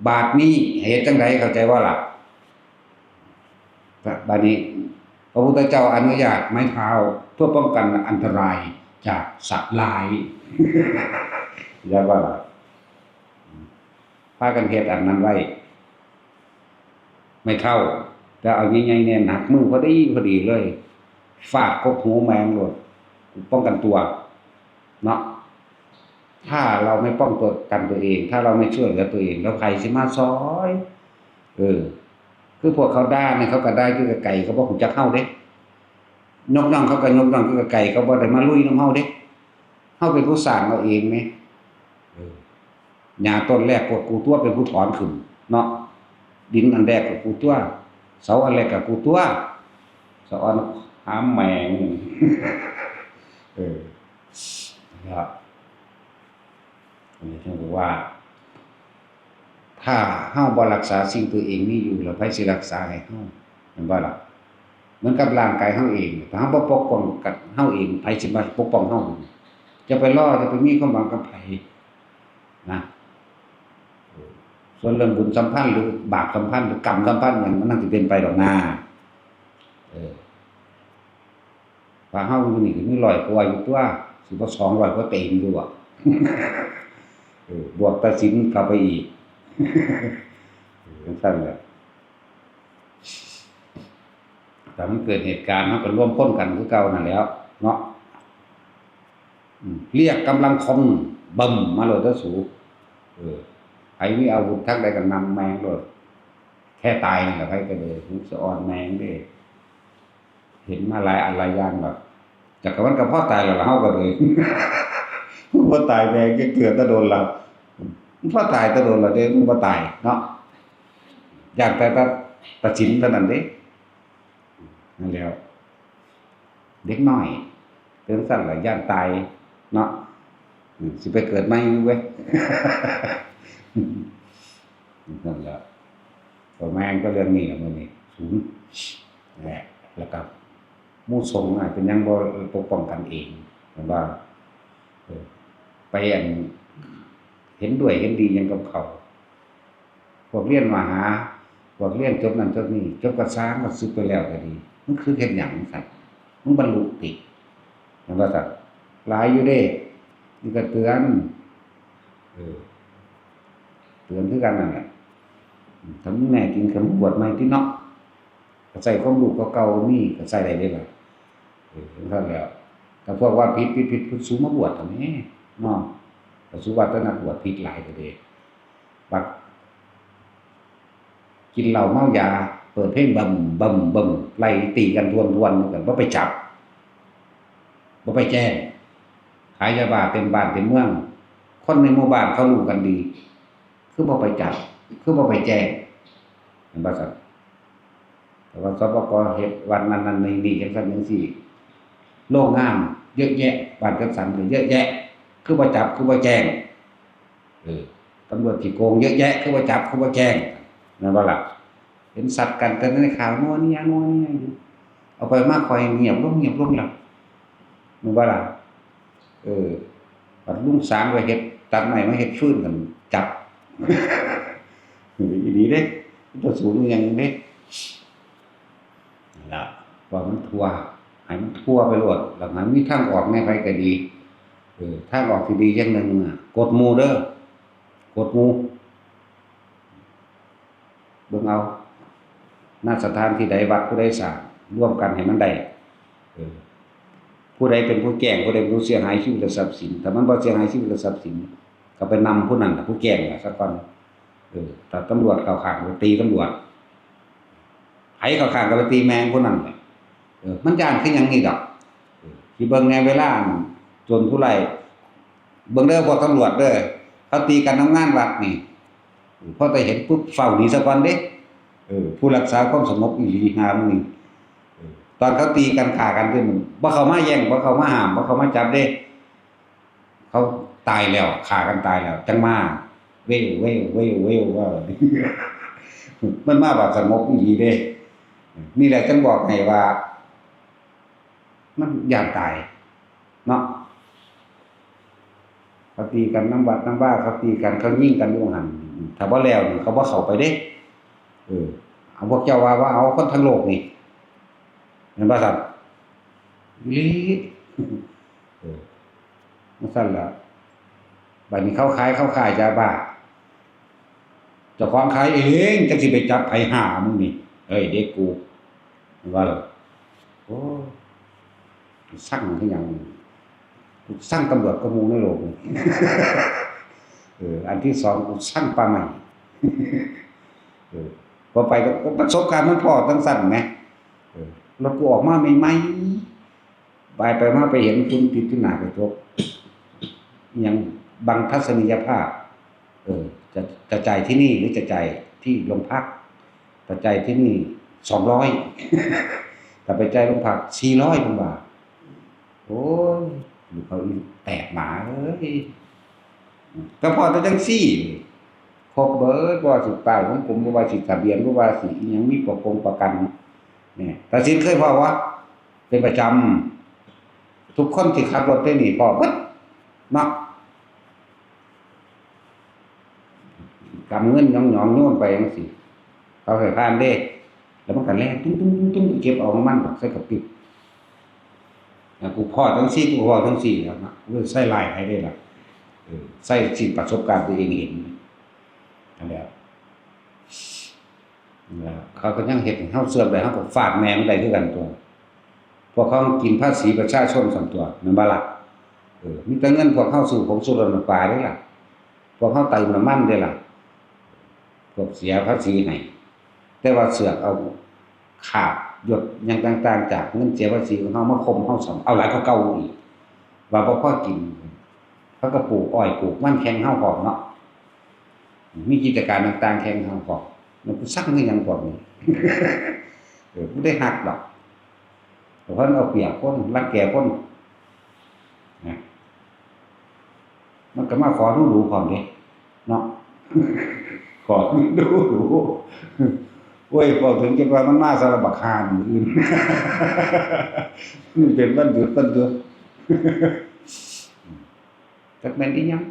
[SPEAKER 1] บาดนี้เหตุจังไดเข้าใจว่าล่ะบัดนี้พระพุทธเจ้าอนุญาตไม้เท้าเพื่อป้องกันอันตรายจากสัตว์ร้ายเรียกว่าพากันเฮ็ดอันนั้นไว้ไม่เท่าแต่เอาใหญ่ๆเนี่ยหนักมือพอดีเลยฟาดกบหูแมงโลดป้องกันตัวเนาะถ้าเราไม่ป้องกันตัวเองถ้าเราไม่ช่วยเหลือตัวเองแล้วใครสิมาซอยคือพวกเขาด่าเนี่ยเขาก็ได้คือไก่เขาบ่ฮู้จักเฮาเด้นกน้องเขาก็นกน้องคือไก่เขาบ่ได้มาลุยนำเฮาเด้เฮาเป็นผู้สร้างเอาเองแหมหญ้าต้นแรกพวกกูตัวเป็นผู้ถอนขึ้นเนาะดินอันแรกก็กูตัวเสาอันแรกก็กูตัวเสาอันหามแมงครับอันนี้ท่านบอกว่าถ้าเฮาบ่รักษาสิ่งตัวเองมีอยู่แล้วไผสิรักษาให้เฮา เห็นบ่ล่ะเหมือนกับร่างกายเฮาเองถ้าเฮาบ่ปกป้องกับเฮาเองไผสิมาปกป้องเฮาจะไปรอจะไปมีความหวังกับไผนะส่วนเรื่องบุญสัมพันธ์หรือบาปสัมพันธ์หรือกรรมสัมพันธ์หยังมันน่าสิเป็นไปดอกนาเออว่าเฮาอยู่นี่ก็มี100กว่าอยู่ตัวสิบ่200กว่าเต็มอยู่อะบวกตัดสินเข้าไปอีกจังซั่นแหละแต่มันเกิดเหตุการณ์เฮาก็ร่วมพ้นกันคือเก่านั่นแหล้วเนาะเรียกกำลังคนบึ้มมาโลดเด้อสูไผมีอาวุธทางใดก็นำแมงโลดแค่ตายนี่แหละไผก็เลยมันสะอ่อนแมงเด้เห็นมาหลายอันหลายอย่างแล้วจักมันก็พอตายแล้วล่ะเฮาก็เลยพอตายแมงก็เกิดแตะโดนแล้วพอตายแตะโดนแล้วเด้มันบ่ตายเนาะอยากแต่ตัดสินเท่านั้นเด้นั่นแล้วเด็กน้อยเป็นสั่นล่ะย้านตายเนาะสิไปเกิดใหม่เว้ยนั่นแหละก็แม่งก็เรื่องนี้ล่ะมื้อนี้ศูนย์แหละแล้วก็หมู่สงฆ์น่ะเป็นหยังบ่ปกป้องกันเองแม่นบ่ไปเห็นด้วยเห็นดีหยังกับเขาพวกเรียนมหาพวกเรียนจบนั่นจบนี่จบก็สร้างก็สึกไปแล้วก็ดีมันคือเฮ็ดหยังซั่นมึงบรรลุติแม่นบ่ซั่นหลายอยู่เด้นี่ก็เตือนเตือนคือกันนั่นแหละถ้ามึงแน่จริงก็มึงบวชใหม่ติเนาะก็ใส่ความรู้เก่าๆนี่ก็ใส่ได้เด้ล่ะจังซั่นแล้วแต่พวกว่าผิดพุทธสูมาบวชทำไมเนาะก็สุว่าแต่นักบวชผิดหลายก็เด้บักกินเหล้าเมายาเปิดเพลงบึ้มไล่ตีกันทวนๆกันบ่ไปจับบ่ไปแจ้งขายยาบ้าเต็มบ้านเต็มเมืองคนในหมู่บ้านเขารู้กันดีคือบ่ไปจับคือบ่ไปแจ้งเห็นบ่ซั่นแต่ว่าสปกเฮ็ดวันนั้นๆนี่จังซั่นจังซี่โรงงานเยอะแยะบ้านจัดสรรก็เยอะแยะคือบ่จับคือบ่แจ้งตำรวจขี้โกงเยอะแยะคือบ่จับคือบ่แจ้งนั่นบ่ล่ะเห็นสัตว์กันแต่ในข่าวนัวเนียอยู่เอาไปมาค่อยเงียบลงแล้วนั่นบ่ล่ะบัดลุงสางไปเฮ็ดตัดไม้มาเฮ็ดฟืนกันจับอีหลีเด้ตัวสูงอย่างเด้นั่นล่ะว่ามันทั่วให้มันทั่วไปโลดแล้วมันมีทางออกแน่ไผก็ดีทางออกที่ดีอย่างหนึงกฎหมู่เด้อกฎหมู่เบิ่งเอาณสถานที่ใดวัดผู้ใดสร้างร่วมกันให้มันได้ผู้ใดเป็นผู้แจ้งผู้ใดเป็นผู้เสียหายชีวิตและทรัพย์สินถ้ามันบ่เสียหายชีวิตและทรัพย์สินก็ไปนำผู้นั้นน่ะผู้แจ้งน่ะซะก่อนถ้าตำรวจเข้าข้างก็ตีตำรวจไผเข้าข้างก็ไปตีแมงผู้นั้นแหละมันย้านคือหยังนี่ดอกสิเบิ่งแนวเวลาจนผู้ไร้เบิ่งเด้อพวกตำรวจเด้อเขาตีกันทำงานวัดนี่พอแต่เห็นปุ๊บเฝ้าหนีซะก่อนเด้ผู้รักษาความสงบอีหลีหามึงนี่ตอนเขาตีกันฆ่ากันขึ้นบ่เข้ามาแย่งบ่เข้ามาห้ามบ่เข้ามาจับเด้เขาตายแล้วฆ่ากันตายแล้วจังมาเว้ยว่ามันมาแบบสงบอีหลีเด้นี่แหละจังบอกให้ว่ามันย้านตายเนาะเขาตีกันน้ำวัดน้ำว่าเขาตีกันเขายิงกันอยู่หั่นถ้าบ่แล้วนี่เขาบ่เข้าไปเด้เอาพวกเจ้าว่าเอาคนทั้งโลกนี่เห็นบ่ครับอีมันซั่นล่ะบัดนี้เขาขายยาบ้าเจ้าของขายเองจังสิไปจับไผหามึงนี่เอ้ยเด็กกูว่าล่ะโอ้สั่งคือหยังกูสั่งตำรวจก็หมู่ในโลกนี่อันที่2กูสั่งปลาใหม่พอไปก็ประสบการณ์มันพอจังซั่นแหมแล้วกูออกมาใหม่ๆไปมาไปเห็นฝุ่นติดที่หน้ากระจกอิหยังบังทัศนียภาพจะจ่ายที่นี่หรือจะจ่ายที่โรงพักจะจ่ายที่นี่200แต่ไปจ่ายโรงพัก400บาทโอ้ยอยู่เขาแตกหมาเอ้ยก็พอแต่จังซี่ครบเบิดบ่ว่าสิป้ายของผมบ่ว่าสิทะเบียนบ่ว่าสิอิหยังมีประกัน นี่ตาสินเคยพอว่าเป็นประจำทุกคนที่ขับรถได้นี่พอปึ๊ดเนาะกำเงินหยองๆโยนไปจังซี่เขาให้ผ่านเด้แล้วมันก็แล่นตุ้งๆๆเก็บเอาของมันใส่กระปิบกูพอจังซี่กูพอจังซี่แล้วนะใส่ลายให้ได้ล่ะใส่สิประสบการณ์ตัวเองเห็นนั่นแหละเขาก็ยังเฮ็ดให้เฮาเสื่อมได้เฮาก็ฟาดแม่มันได้คือกันตัวพวกเขากินภาษีประชาชนซั่นตัวแม่นบ่ล่ะมีแต่เงินพวกเขาสู่ผงชูรสน้ำปลาเด้ล่ะพวกเขาเติมน้ำมันเด้ล่ะพวกเสียภาษีให้แต่ว่าเสือกเอาขาบหยดหยังต่างๆจากเงินเสียภาษีของเฮามาคมเฮาเอาหลายกว่าเก่าอีกว่าบ่พอกินเขาก็ปลูกอ้อยปลูกมันแข่งเฮาพร้อมเนาะมีกิจการต่างๆแข่งเฮาพร้อมมันกูซักคือหยังพวกนี้บ่ได้ฮักดอกเพราะเอาเปรียบคนรังแกคนนะมันก็มาขอดูพร้อมเด้เนาะขอดูโอ้ยพอถึงจังว่ามันมาสารบักหามื้ออื่นมันเป็นวันหยุดจักแม่นอีหยัง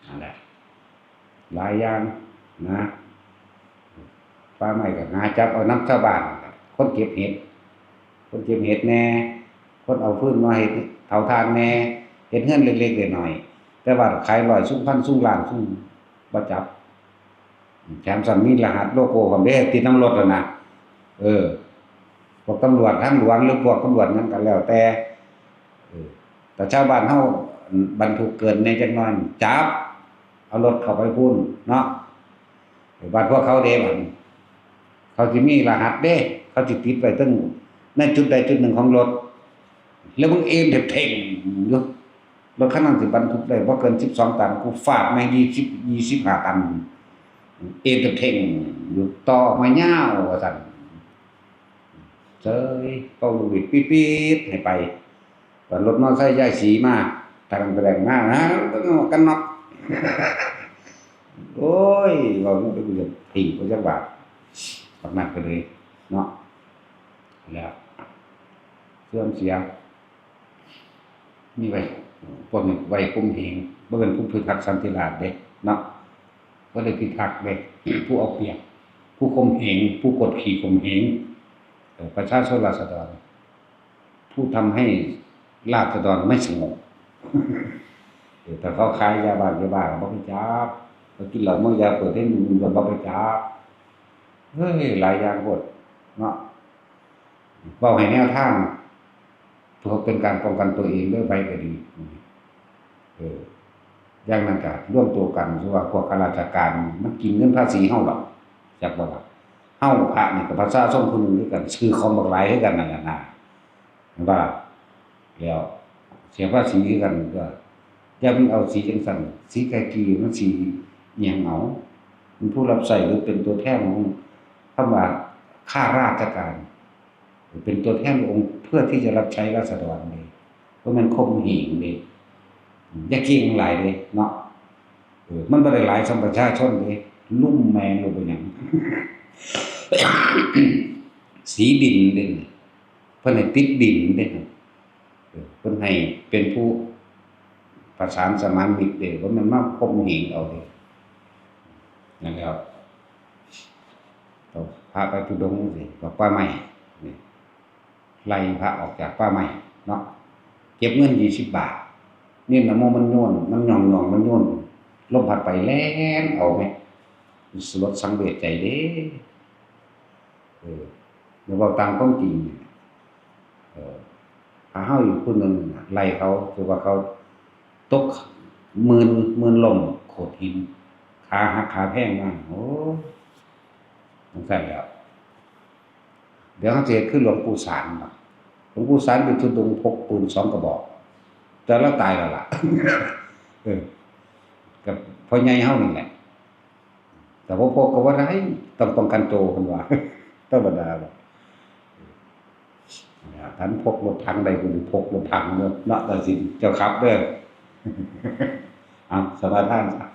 [SPEAKER 1] นั่นแหละหลายอย่างนะป่าไม้ก็หาจับเอาน้ำชาวบ้านคนเก็บเห็ดแน่คนเอาฟืนมาเฮ็ดเผาถ่านแน่เฮ็ดเฮือนเล็กๆน้อยๆแต่ว่าขาย100สูงพันสูงล้านสูงบ่จับแถมสั่นมีรหัสโลโก้พร้อมเด้ติดน้ำรถนะพวกตำรวจทางหลวงหรือพวกตำรวจนั้นก็แล้วแต่ชาวบ้านเฮาบรรทุกเกินในจักหน่อยจับเอารถเข้าไปพุ่นเนาะบ้านพวกเขาเด้บัดเขาสิมีรหัสเด้เขาสิติดไว้ตั้งในจุดใดจุดหนึ่งของรถแล้วมึงเอมเท่งอยู่รถคันนั้นสิบรรทุกได้บ่เกิน12ตันกูฟาดแม่ง25ตันเอมเท่งอยู่ต่อมายาวว่าซั่นเจ้ยเป่าลูกบิดปี๊ดๆให้ไปว่ารถมอเตอร์ไซค์ย้ายสีมาทางแสดงมานะกันน็อกโอ้ยเว้าอยู่กูจะถีบบ่จักบาทบักนักไปเลยเนาะแล้วเสื่อมเสียมีไว้พวกนี้ไว้คุมเหงบ่เป็นผู้พิทักษ์สันติราษฎร์เด้เนาะบ่ได้พิทักษ์เด้ผู้เอาเปรียบผู้ข่มเหงผู้กดขี่ข่มเหงประชาชนราษฎรผู้ทำให้ราษฎรไม่สงบแต่เขาขายยาบ้าก็บ่ไปจับเขากินเหล้าเมายาเปิดให้มึงก็บ่ไปจับเฮ้ยหลายอย่างโพดเนาะเว้าให้แนวทางเพื่อเป็นการป้องกันตัวเองด้วยไปก็ดีอย่างนั้นก็ร่วมตัวกันคือว่าพวกข้าราชการมันกินเงินภาษีเฮาดอกจักบ่ล่ะเฮาพระนี่ก็ประชาชนผู้หนึงคือกันชื่อของบักหลายคือกันนั่นแหละนะเห็นบ่ล่ะแล้วเสียภาษีคือกันก็อย่ามันเอาสีจังซั่นสีกากีมันสีหยังเอามันผู้รับใช้หรือเป็นตัวแทนของคำว่าข้าราชการเป็นตัวแทนองค์เพื่อที่จะรับใช้ราษฎรนี่เพราะมันข่มเหงนี่อย่าเก่งหลายเด้เนาะมันบ่ได้หลายสำประชาชนเด้ลุ่มแมงลงไปหยัง สีดินเด้เพิ่นให้ติดดินเด้เพิ่นให้เป็นผู้ประสานสมานมิตรเด้บ่แม่นมาข่มเหงเอาเด้นั่นแหละต้องพาไปทุดงค์สิบอกป่าไม้นี่ไล่พระออกจากป่าไม้เนาะเก็บเงิน20 บาทนี่นะโมมันโยนมันหย่องๆมันโยนลมพัดไปแล่นเอาแม่สลดสังเวชใจเด้เดี๋ยวเว้าตามความจริงถ้าเฮาอยู่ผู้หนึงไล่เขาคือว่าเขาตกหมื่นลมโขดหินขาหักขาแพงมากโอ้สงสัยแล้วเดี๋ยวเขาจะเฮ็ดคือหลวงปู่สารเนาะหลวงปู่สารเป็นทุดงค์พกปืน2 กระบอกแต่ละตายแล้วล่ะกับพ่อใหญ่เฮานี่แหละแต่บ่พกก็บ่ได้ต้องป้องกันตัวเพิ่นว่าธรรมดาบ่ท่านพกรถถังได้ก็พกรถถังเนาะเนาะตัดสินเจ้าครับเด้อเอาสมาทานซะ